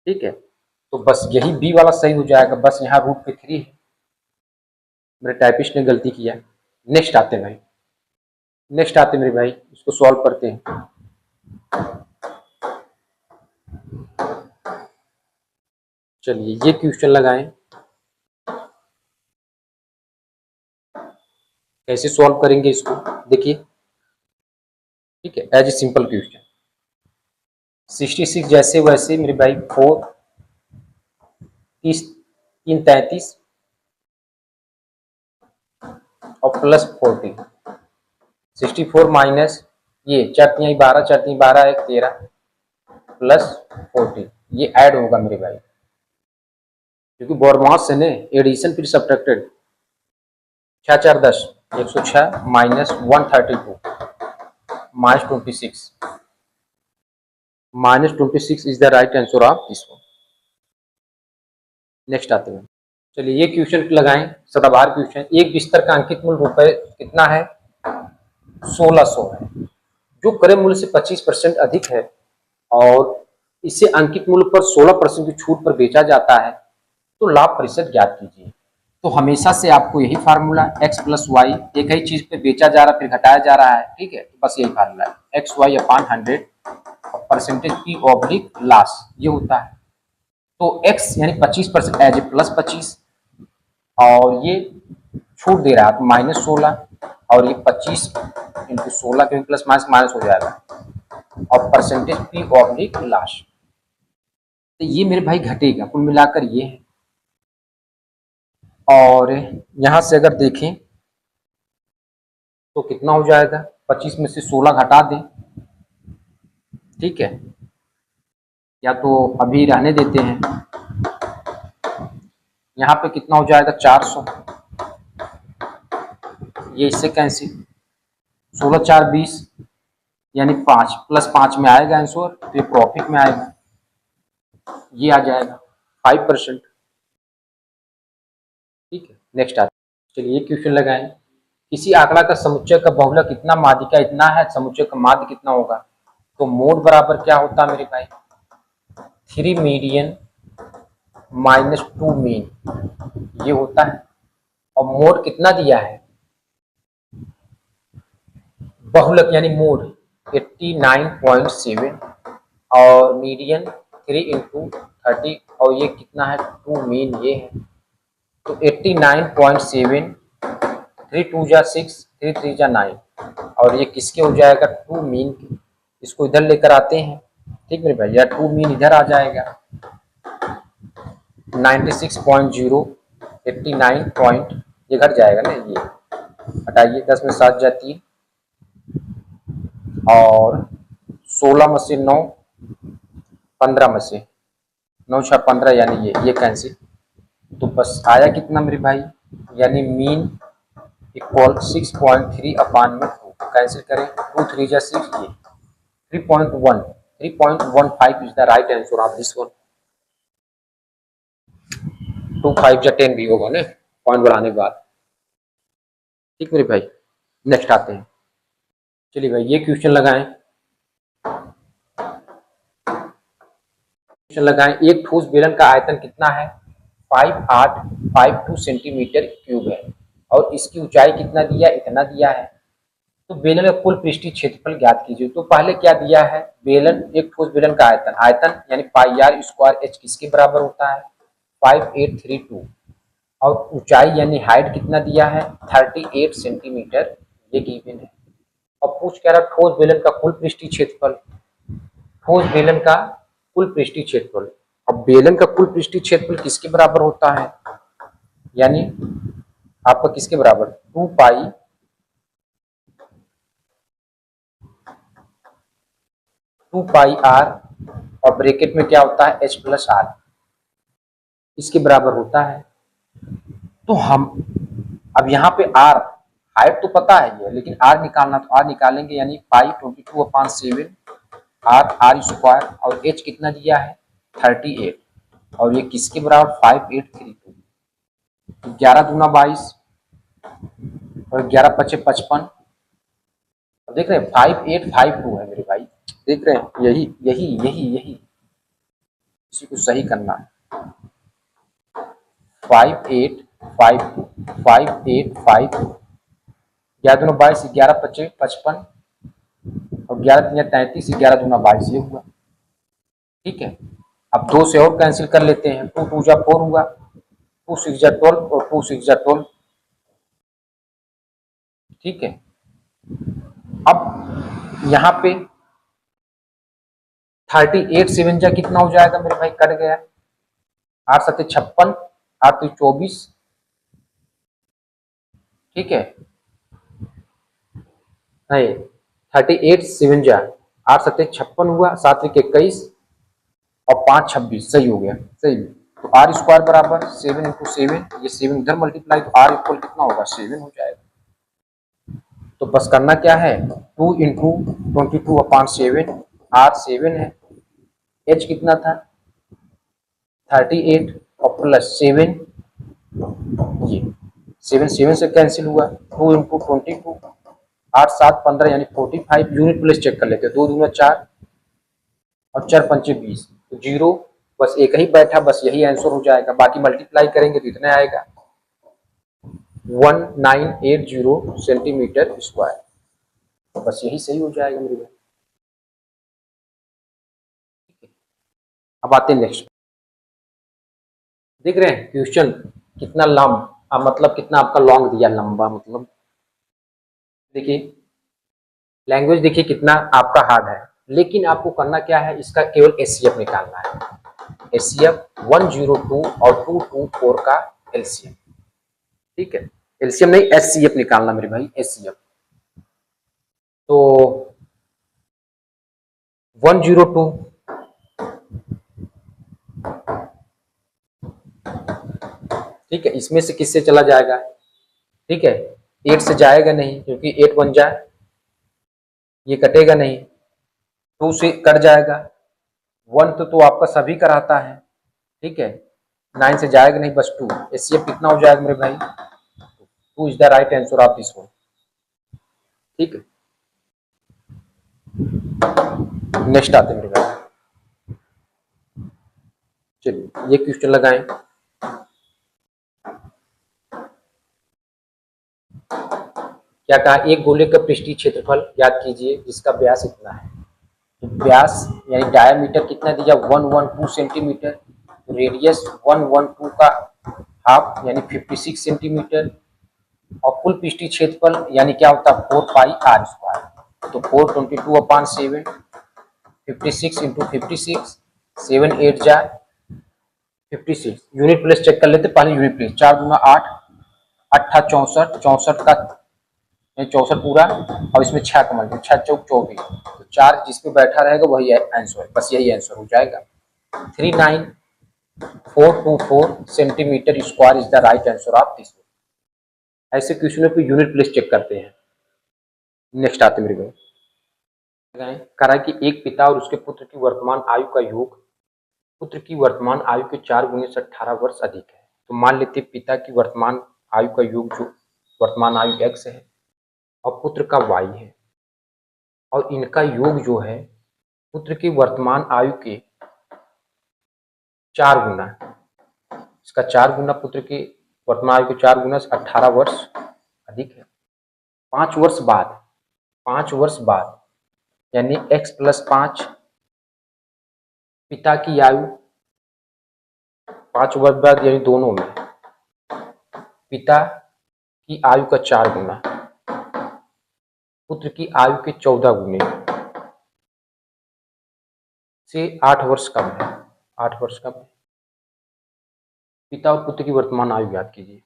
ठीक है। तो बस यही b वाला सही हो जाएगा, बस यहाँ √3 है, मेरे टाइपिस्ट ने गलती किया। नेक्स्ट आते हैं भाई, नेक्स्ट आते मेरे भाई, इसको सॉल्व करते हैं। चलिए ये क्वेश्चन लगाएं, कैसे सॉल्व करेंगे इसको देखिए, ठीक है। एज ए सिंपल क्वेश्चन 66 जैसे वैसे मेरे भाई 4 30 3 33 और +14, 64 माइनस ये 4 3 12 4 3 12 1 13 +14, ये ऐड होगा मेरे भाई, क्योंकि बॉरमॉस से ने एडिशन फिर subtracted, 6 4 10 106 -132 -26 -26 is the right answer of this one. Next आते हैं, चलिए ये क्वेश्चन लगाएं, सदाबहार क्वेश्चन। एक बिस्तर का अंकित मूल्य रुपए कितना है, 1600 है, जो क्रय मूल्य से 25% अधिक है और इसे अंकित मूल्य पर 16% की छूट पर बेचा जाता है, तो लाभ प्रतिशत ज्ञात कीजिए। तो हमेशा से आपको यही फार्मूला x + y, एक ही चीज पे बेचा जा रहा फिर घटाया जा रहा है, ठीक है, बस यही फार्मूला है, XY/100 परसेंटेज P/ लॉस, ये होता है। तो x यानी 25% एज ए +25, और ये छूट दे रहा है तो -16, और ये 25 × 16 क्योंकि प्लस माइनस माइनस हो जाएगा, और परसेंटेज P/ लॉस, तो ये मेरे भाई घटेगा, कुल मिलाकर ये है। और यहाँ से अगर देखें तो कितना हो जाएगा, 25 में से 16 घटा दें, ठीक है, या तो अभी रहने देते हैं, यहाँ पे कितना हो जाएगा 400, ये इससे कैंसिल, 16 4 20 यानी 5 +5 में आएगा आंसर, तो ये प्रॉफिट में आएगा, ये आ जाएगा 5%, ठीक है। नेक्स्ट आता है, चलिए ये क्वेश्चन लगाएं, किसी आंकड़ा का समुच्चय का बहुलक इतना माध्यिका इतना है, समुच्चय का माध्य कितना होगा, तो मोड बराबर क्या होता है मेरे भाई, 3 मीडियन -2 मीन, ये होता है। और मोड कितना दिया है, बहुलक यानी मोड 89.7, और मीडियन 3 × 30, और ये कितना है 2 मीन, ये है, तो 89.7, 3 2 जा 6, 3 3 जा 9, और ये किसके हो जाएगा 2 मीन के, इसको इधर लेकर आते हैं, ठीक मेरे भाई, या 2 मीन इधर आ जाएगा, 96.0 89 पॉइंट, ये घट जाएगा ना, ये हटाइए, 10 में 7 जा 3, और 16 में से 9, 15 में से 9 6 15, यानी ये कैंसिल, तो बस आया कितना मेरे भाई, यानी मीन इक्वल 6.3/2, कैंसिल करें, 2 3 जा 6, ये 3.15 is the right answer of this one. 2 5 जा 10 भी होगा ना पॉइंट बढ़ाने के बाद, ठीक मेरे भाई। नेक्स्ट आते हैं, चलिए भाई ये क्वेश्चन लगाएं, एक ठोस बेलन का आयतन कितना है, 5852 सेंटीमीटर क्यूब है, और इसकी ऊंचाई कितना दिया, इतना दिया है, तो बेलन का कुल पृष्ठीय क्षेत्रफल ज्ञात कीजिए। तो पहले क्या दिया है, बेलन, एक ठोस बेलन का आयतन, आयतन यानी πr² किसके बराबर होता है, 5832, और ऊंचाई यानी हाइट कितना दिया है 38 सेंटीमीटर, ये गिवन है। अब पूछ कह रहा ठोस बेलन का कुल पृष्ठीय क्षेत्रफल, ठोस बेलन का कुल पृष्ठीय क्षेत्रफल। अब बेलन का कुल पृष्ठीय क्षेत्रफल किसके बराबर होता है, यानी आपका किसके बराबर, 2 पाई आर और ब्रैकेट में क्या होता है h प्लस आर, इसके बराबर होता है। तो हम अब यहाँ पे आर हाइट तो पता है ये, लेकिन आर निकालना, तो आर निकालेंगे, यानी पाई 22/7 आर स्क्वायर, और एच कितना दिया है 38, और ये किसके बराबर 5832, 11 दूना 22 और 11 पचे 55। देख रहे हैं 5852 है मेरे भाई, देख रहे हैं, यही यही यही यही इसी को सही करना है। 5852 5852, 11 दूना 22, 11 पचे 55 और 11 तिया 33, 11 दूना 22, ये हुआ। ठीक है, अब 2 से और कैंसिल कर लेते हैं, 2 2 जा 4 हुआ, 2 6 जा 12 और 2 6 जा 12। ठीक है, अब यहाँ पे 38 7 जा कितना हो जाएगा मेरे भाई, कट गया, 8 7 56, 8 3 24। ठीक है, नहीं 38 7 जा 8 7 56 हुआ, 7 1 21 और 5 26, सही हो गया, सही। तो आर स्क्वायर बराबर 7 इंटू 7, ये 7 इधर मल्टीप्लाई, तो आर इक्वल कितना होगा 7 हो जाएगा। तो बस करना क्या है, 2 इंटू 22/7, आर 7 है, एच कितना था 38 और प्लस 7, ये 7 7 से कैंसिल हुआ, 2 इंटू 22, 8 7 15 यानी 45। यूनिट प्लेस चेक कर लेते हैं, 2 दूना 4 और 4 पंचे 20, तो 0, बस एक ही बैठा, बस यही आंसर हो जाएगा। बाकी मल्टीप्लाई करेंगे तो इतना आएगा 1980 सेंटीमीटर स्क्वायर, तो बस यही सही हो जाएगा मेरे भाई। अब आते हैं नेक्स्ट, देख रहे हैं क्वेश्चन कितना लंबा, मतलब कितना आपका लॉन्ग दिया, लंबा मतलब देखिए, लैंग्वेज देखिए कितना आपका हार्ड है, लेकिन आपको करना क्या है, इसका केवल एचसीएफ निकालना है। एचसीएफ 102 और 224 का एलसीएम। ठीक है, एलसीएम नहीं एचसीएफ निकालना मेरे भाई, एचसीएफ। तो 102, ठीक है, इसमें से किससे चला जाएगा, ठीक है, 8 से जाएगा नहीं, क्योंकि 8 बन जाए, ये कटेगा नहीं, 2 से कट जाएगा, 1 तो आपका सभी का रहता है। ठीक है, 9 से जाएगा नहीं, बस 2, एचसीएफ कितना हो जाएगा मेरे भाई, 2 is the right answer of this one. ठीक है, नेक्स्ट आते हैं मेरे भाई, चलिए ये क्वेश्चन लगाएं। क्या कहा, एक गोले का पृष्ठीय क्षेत्रफल याद कीजिए जिसका व्यास इतना है, तो व्यास यानी डायमीटर कितना दिया 112 सेंटीमीटर, रेडियस 112 का हाफ यानी 56 सेंटीमीटर, और कुल पृष्ठीय क्षेत्रफल यानी क्या होता है 4 पाई आर स्क्वायर, तो 422/7, 56 इंटू 56, 7 8 जा 56। यूनिट प्लेस चेक कर लेते, पहले यूनिट प्लेस, 4 दूना 8, 8 64, 64 का 64 पूरा, और इसमें 6 का मल्टीप्लाई, 6 चौक 24, तो 4 जिस पे बैठा रहेगा वही आंसर, बस यही आंसर हो जाएगा। 39424 centimetre square is the right answer of this. ऐसे क्वेश्चनों पे यूनिट प्लेस चेक करते हैं। नेक्स्ट आते मेरे भाई, करा कि एक पिता और उसके पुत्र की वर्तमान आयु का योग पुत्र की वर्तमान आयु के 4 गुने से 18 वर्ष अधिक है। तो मान लेते पिता की वर्तमान आयु का योग जो वर्तमान आयु x है और पुत्र का y है, और इनका योग जो है पुत्र की वर्तमान आयु के 4 गुना, इसका 4 गुना, पुत्र की वर्तमान आयु के 4 गुना से 18 वर्ष अधिक है। 5 वर्ष बाद यानी x + 5, पिता की आयु 5 वर्ष बाद यानी दोनों में पिता की आयु का 4 गुना, पुत्र की आयु के 14 गुने से 8 वर्ष कम है, 8 वर्ष कम है। पिता और पुत्र की वर्तमान आयु ज्ञात कीजिए।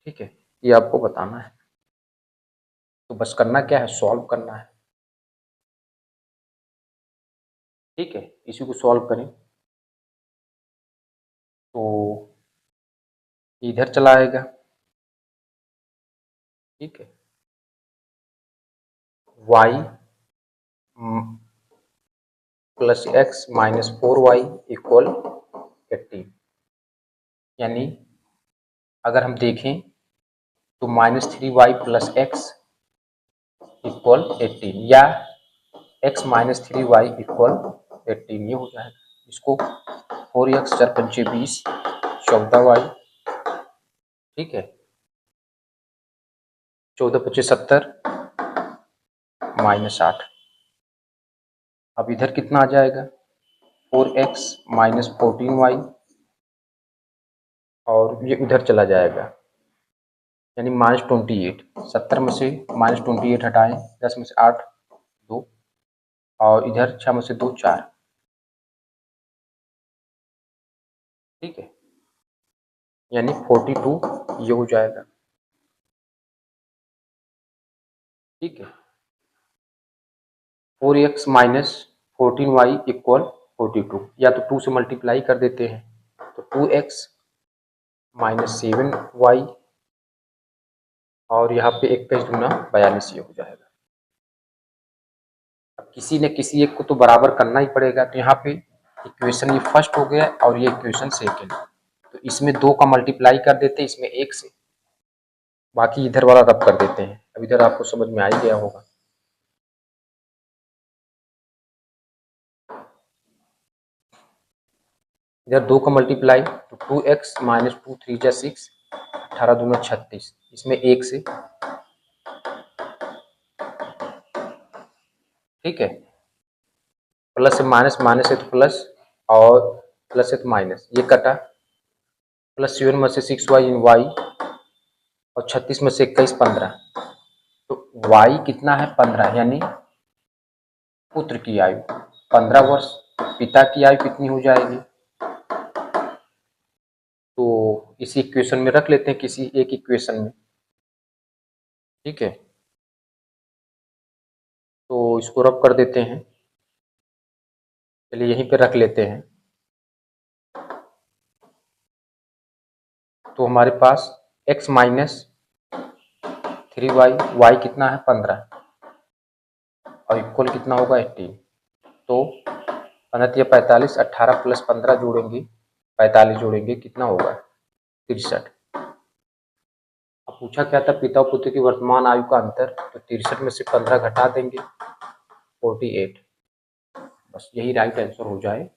ठीक है, ये आपको बताना है। तो बस करना क्या है, सॉल्व करना है। ठीक है, इसी को सॉल्व करें तो इधर चला आएगा। ठीक है, y plus x minus 4y equal 18। यानी अगर हम देखें तो -3y प्लस एक्स इक्वल 18 या x माइनस 3y इक्वल 18 ये हो जाएगा। इसको 4x 4 पंचे 20 14y, ठीक है, 14 पच्चीस 70 -8। अब इधर कितना आ जाएगा, 4x माइनस 14y और ये उधर चला जाएगा यानी -28। 70 में से -28 हटाएं, 10 में से 8 2 और इधर 6 में से 2 4। ठीक है, यानी 42 ये हो जाएगा। ठीक है, 4x माइनस 14y इक्वल 42, या तो 2 से मल्टीप्लाई कर देते हैं तो 2x माइनस 7y और यहाँ पे 21 दूना 42 ये हो जाएगा। अब किसी न किसी एक को तो बराबर करना ही पड़ेगा। तो यहाँ पे इक्वेशन ये फर्स्ट हो गया और ये इक्वेशन सेकेंड। तो इसमें 2 का मल्टीप्लाई कर देते हैं, इसमें 1 से, बाकी इधर वाला रब कर देते हैं। अब इधर आपको समझ में आ ही गया होगा। इधर 2 का मल्टीप्लाई तो 2x माइनस 2 3 जा 6 18 दूना 36, इसमें 1 से। ठीक है, प्लस से माइनस, माइनस है तो प्लस और प्लस है तो माइनस, ये कटा। प्लस 7 में से 6y इन y और 36 में से 21 15। तो y कितना है 15, यानी पुत्र की आयु 15 वर्ष। पिता की आयु कितनी हो जाएगी, तो इसी इक्वेशन में रख लेते हैं, किसी एक इक्वेशन में। ठीक है, तो इसको रब कर देते हैं। चलिए यहीं पे रख लेते हैं। तो हमारे पास x माइनस 3y, y कितना है 15 और इक्वल कितना होगा 18। तो 15 45, 18 प्लस 15 जोड़ेंगे 45 जोड़ेंगे कितना होगा 63। अब पूछा क्या था, पिता और पुत्र की वर्तमान आयु का अंतर, तो 63 में से 15 घटा देंगे 48। बस यही राइट आंसर हो जाए।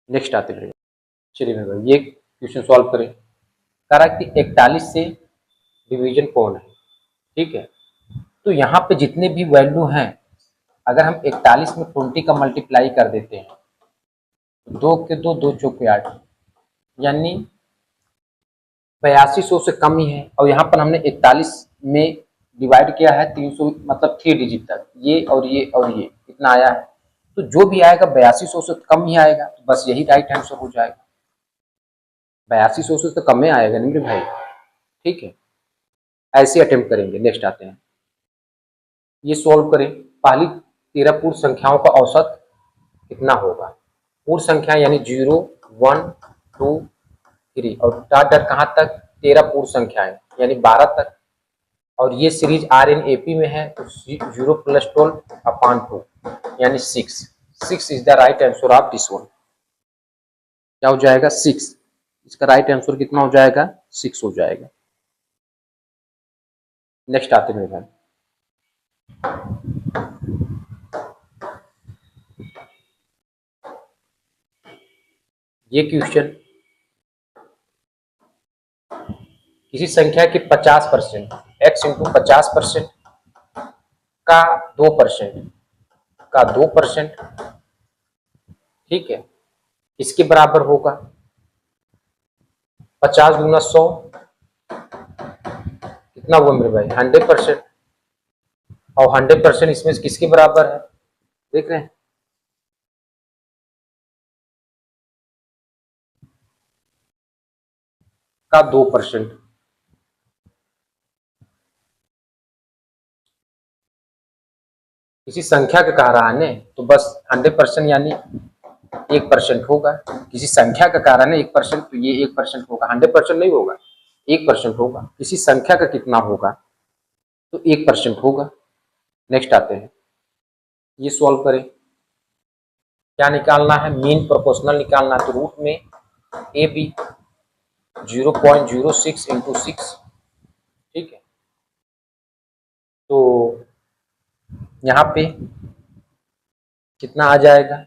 नेक्स्ट आते हैं, चलिए भाई ये क्वेश्चन सॉल्व करें। कह रहा है कि 41 से डिवीजन कौन है। ठीक है, तो यहाँ पे जितने भी वैल्यू हैं, अगर हम 41 में 20 का मल्टीप्लाई कर देते हैं, 2 के 2 2 चौके 8, यानी 8200 से कम ही है। और यहाँ पर हमने 41 में डिवाइड किया है 300, मतलब 3 डिजिट तक, ये और ये और ये इतना आया है। तो जो भी आएगा 8200 से कम ही आएगा, तो बस यही राइट आंसर हो जाएगा। 8200 से तो कम ही आएगा नहीं मेरे भाई। ठीक है, ऐसे अटेम्प्ट करेंगे। नेक्स्ट आते हैं, ये सॉल्व करें। पहली 13 पूर्ण संख्याओं का औसत कितना होगा। पूर्ण संख्या यानी 0 1 2 3 और डॉट डॉट कहाँ तक, 13 पूर्ण संख्याएं यानी 12 तक। और ये सीरीज RNAP में है, तो 0 प्लस 12 अपॉन 2 यानी 6। 6 is the right answer of this one. क्या हो जाएगा 6। इसका राइट आंसर कितना हो जाएगा 6 हो जाएगा। नेक्स्ट आते हैं भाई, ये क्वेश्चन किसी संख्या के 50% x इंटू 50% का 2% का 2%, ठीक है, इसके बराबर होगा 50 गुना 100 कितना हुआ मेरे भाई 100%। और 100% इसमें से किसके बराबर है, देख रहे हैं, का 2%। किसी संख्या का कह रहा है ने, तो बस 100% यानी 1% होगा। किसी संख्या का कह रहा है ना 1%, तो ये 1% होगा, 100% नहीं होगा, 1% होगा। किसी संख्या का कितना होगा, तो 1% होगा। नेक्स्ट आते हैं, ये सॉल्व करें। क्या निकालना है, मीन प्रोपोर्शनल निकालना है। तो रूट में ए बी 0.06 इंटू 6, ठीक है। तो यहाँ पे कितना आ जाएगा,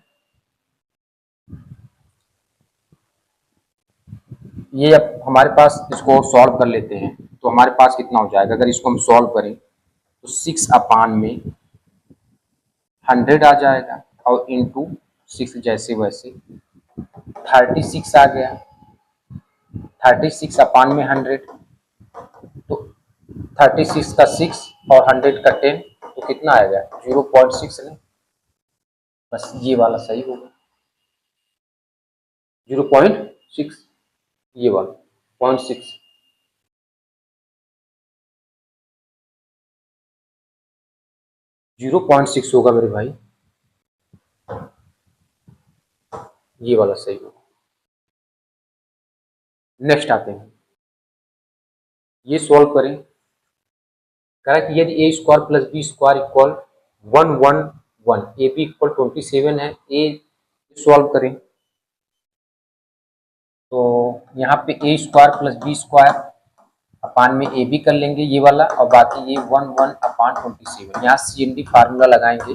ये अब हमारे पास, इसको सॉल्व कर लेते हैं। तो हमारे पास कितना हो जाएगा, अगर इसको हम सॉल्व करें तो 6/में 100 आ जाएगा, और इंटू 6 जैसे वैसे 36 आ गया। 36/में 100, तो 36 का 6 और 100 का 10, तो कितना आएगा 0.6 ने, बस ये वाला सही होगा 0.6, ये वाला 0.6। 0.6 होगा मेरे भाई, ये वाला सही होगा। नेक्स्ट आते हैं, ये सॉल्व करें। कह रहा है कि यदि A square plus B square equal 111, A B equal 27 है, ए सॉल्व करें। तो यहाँ पे A square plus B square अपान में ए बी कर लेंगे ये वाला, और बाकी ये 11/27, यहाँ सी एन डी फार्मूला लगाएंगे,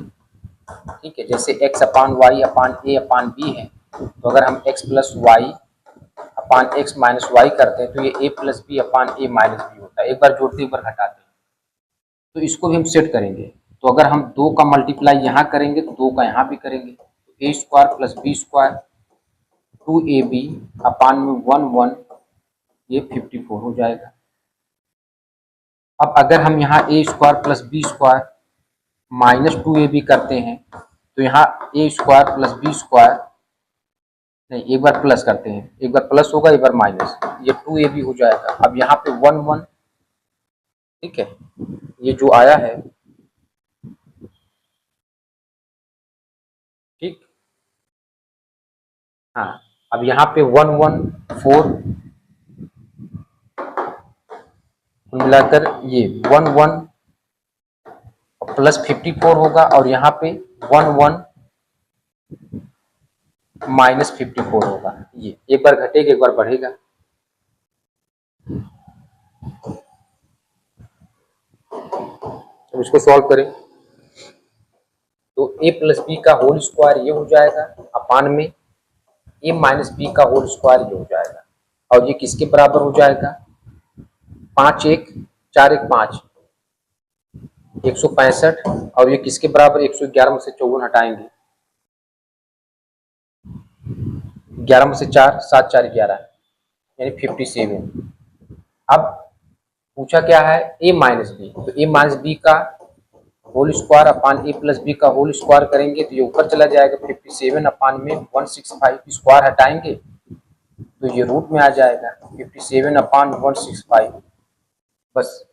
ठीक है। जैसे एक्स अपान वाई अपान ए अपान बी है, तो अगर हम एक्स प्लस वाई अपान एक्स माइनस वाई करते हैं, तो ये ए प्लस बी अपान ए माइनस बी होता है। एक बार जोड़ते एक बार घटाते हैं, तो इसको भी हम सेट करेंगे। तो अगर हम 2 का मल्टीप्लाई यहाँ करेंगे, तो 2 का यहाँ भी करेंगे, तो A square plus B square 2ab अपान में 11, ये 54 हो जाएगा। अब अगर हम यहाँ A square plus B square minus 2ab करते हैं, तो यहाँ A square plus B square, नहीं एक बार प्लस करते हैं, एक बार प्लस होगा एक बार माइनस, ये 2ab हो जाएगा। अब यहाँ पे 11, ठीक है, ये जो आया है, ठीक, हाँ। अब यहाँ पे 114 मिलाकर ये 11 प्लस 54 होगा, और यहाँ पे 11 माइनस 54 होगा। ये एक बार घटेगा एक बार बढ़ेगा। तो इसको सॉल्व करें, तो a प्लस बी का होल स्क्वायर ये हो जाएगा, अपान में a माइनस बी का होल स्क्वायर ये हो जाएगा, और ये किसके बराबर हो जाएगा, 5 1 4 1 5, 165, और ये किसके बराबर 111 में से 54 हटाएंगे, 11 में से 4 7 4 11, यानी 57। अब पूछा क्या है, a माइनस बी, तो a माइनस बी का होल स्क्वायर अपान ए प्लस बी का होल स्क्वायर करेंगे, तो ये ऊपर चला जाएगा, 57 अपान में 165, स्क्वायर हटाएंगे तो ये रूट में आ जाएगा, 57 अपान 165, बस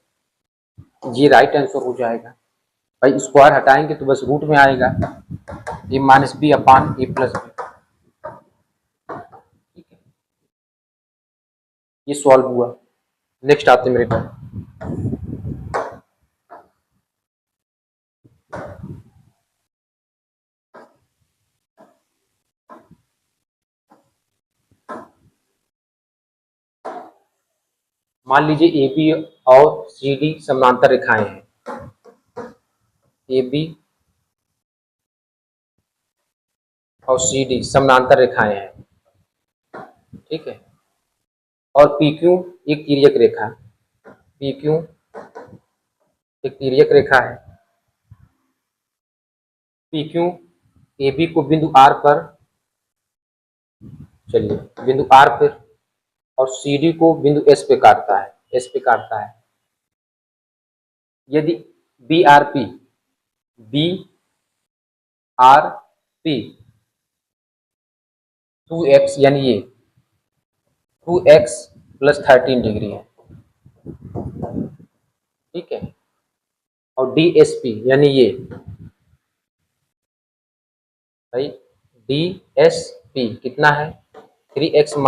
ये राइट आंसर हो जाएगा। भाई स्क्वायर हटाएंगे तो बस रूट में आएगा, ए माइनस बी अपान ए प्लस बी, ठीक है, ये सॉल्व हुआ। नेक्स्ट आते मेरे पास, मान लीजिए ए बी और सी डी समानांतर रेखाएं हैं, ए बी और सी डी समानांतर रेखाएं हैं, ठीक है। और पी क्यू एक तिर्यक रेखा, पी क्यू एक तिर्यक रेखा है। पी क्यू ए बी को बिंदु आर पर, चलिए बिंदु आर पर, और सी डी को बिंदु एस पे काटता है, एस पे काटता है। यदि B R P two X यानी ये 2x + 13 डिग्री है, ठीक है। और डी एस पी यानी ये भाई डी एस पी कितना है 3x -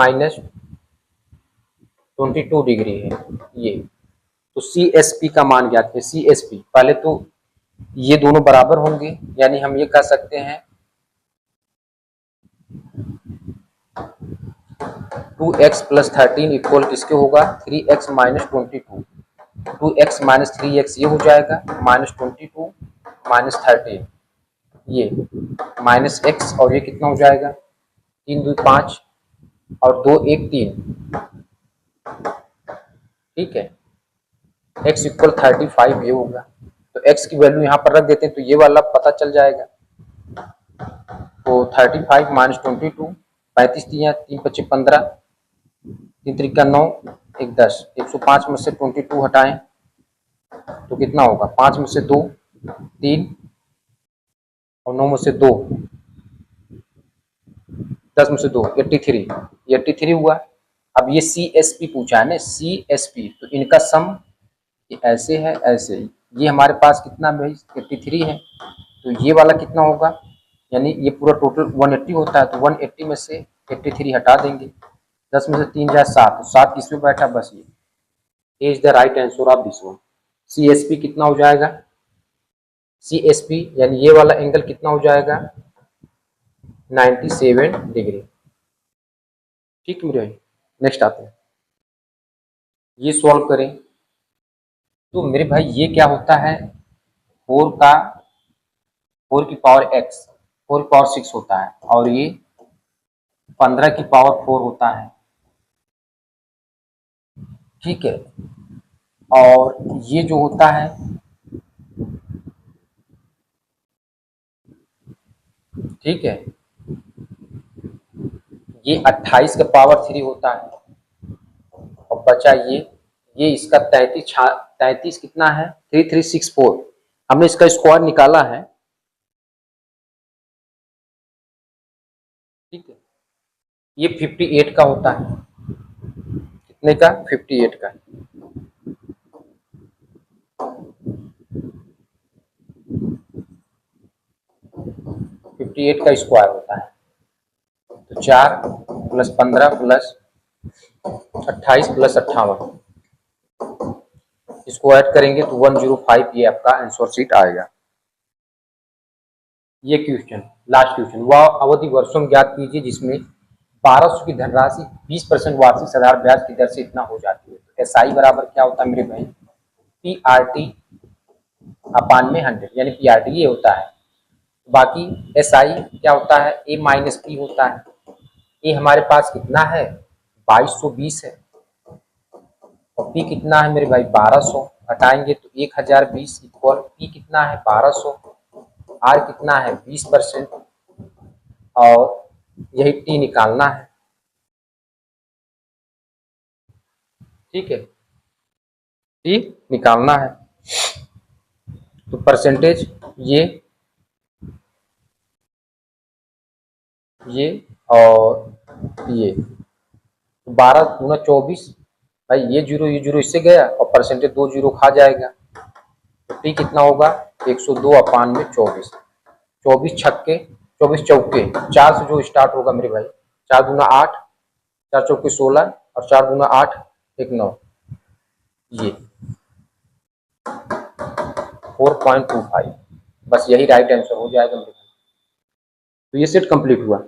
22 डिग्री है ये। तो सी एस पी का मान ज्ञात है। सी एस पी पहले तो ये दोनों बराबर होंगे, यानी हम ये कह सकते हैं 2x + 13 इक्वल किसके होगा 3x - 22। 2x - 3x ये हो जाएगा -22 - 13 ये -x, और ये कितना हो जाएगा 3 2 5 और 2 1 3, ठीक है। x = 35 ये होगा। तो x की वैल्यू यहाँ पर रख देते हैं तो ये वाला पता चल जाएगा। तो 35 - 22 35 दिया 3 × 5 = 15 3 × 3 = 9 1 10 105 में से 22 हटाएं तो कितना होगा 5 में से 2 3 और 9 में से 2 10 में से 2 83 ये 83 हुआ। अब ये सी एस पी पूछा है ना, सी एस पी, तो इनका सम ये ऐसे है ऐसे, ये हमारे पास कितना भाई 83 है, तो ये वाला कितना होगा, यानी ये पूरा टोटल 180 होता है, तो 180 में से 83 हटा देंगे, 10 में से 3 जाए 7, तो 7 किस पे बैठा बस ये is the right answer of this one. C S P कितना हो जाएगा, सी एस पी यानी ये वाला एंगल कितना हो जाएगा 97 डिग्री, ठीक मेरे भाई। नेक्स्ट आते हैं, ये सॉल्व करें। तो मेरे भाई ये क्या होता है 4 की पावर x 4 की पावर 6 होता है, और ये 15 की पावर 4 होता है, ठीक है। और ये जो होता है ठीक है, ये 28 का पावर 3 होता है, और बचा ये इसका 33 कितना है 3364, हमने इसका स्क्वायर निकाला है, ठीक है। ये 58 का होता है, कितने का 58 का, 58 का स्क्वायर होता है। तो 4 + 15 + 28 + 58 इसको ऐड करेंगे तो 105 ये आपका आंसर शीट आएगा। ये क्वेश्चन लास्ट क्वेश्चन, वह अवधि वर्षों में ज्ञात कीजिए जिसमें 1200 की धनराशि 20% वार्षिक साधारण ब्याज की दर से इतना हो जाती है। तो एस आई बराबर क्या होता है मेरे भाई पी आर टी अपान में 100, यानी पी आर टी ये होता है। बाकी एस आई क्या होता है ए माइनस पी होता है। ए हमारे पास कितना है 2220 है, और पी कितना है मेरे भाई 1200, हटाएंगे तो 1020 इक्वल पी कितना है 1200, आर कितना है 20%, और यही टी निकालना है, ठीक है, टी निकालना है। तो परसेंटेज ये और ये 12 दूना 24 भाई, ये जीरो इससे गया और परसेंटेज 2 जीरो खा जाएगा, तो टी कितना होगा 102 अपान में 24, 24 छक्के 24 चौके 4 से जो स्टार्ट होगा मेरे भाई, 4 दूना 8 4 चौके 16 और 4 दूना 8 1 9, ये 4.25, बस यही राइट आंसर हो जाएगा मेरे भाई। तो ये सेट कंप्लीट हुआ।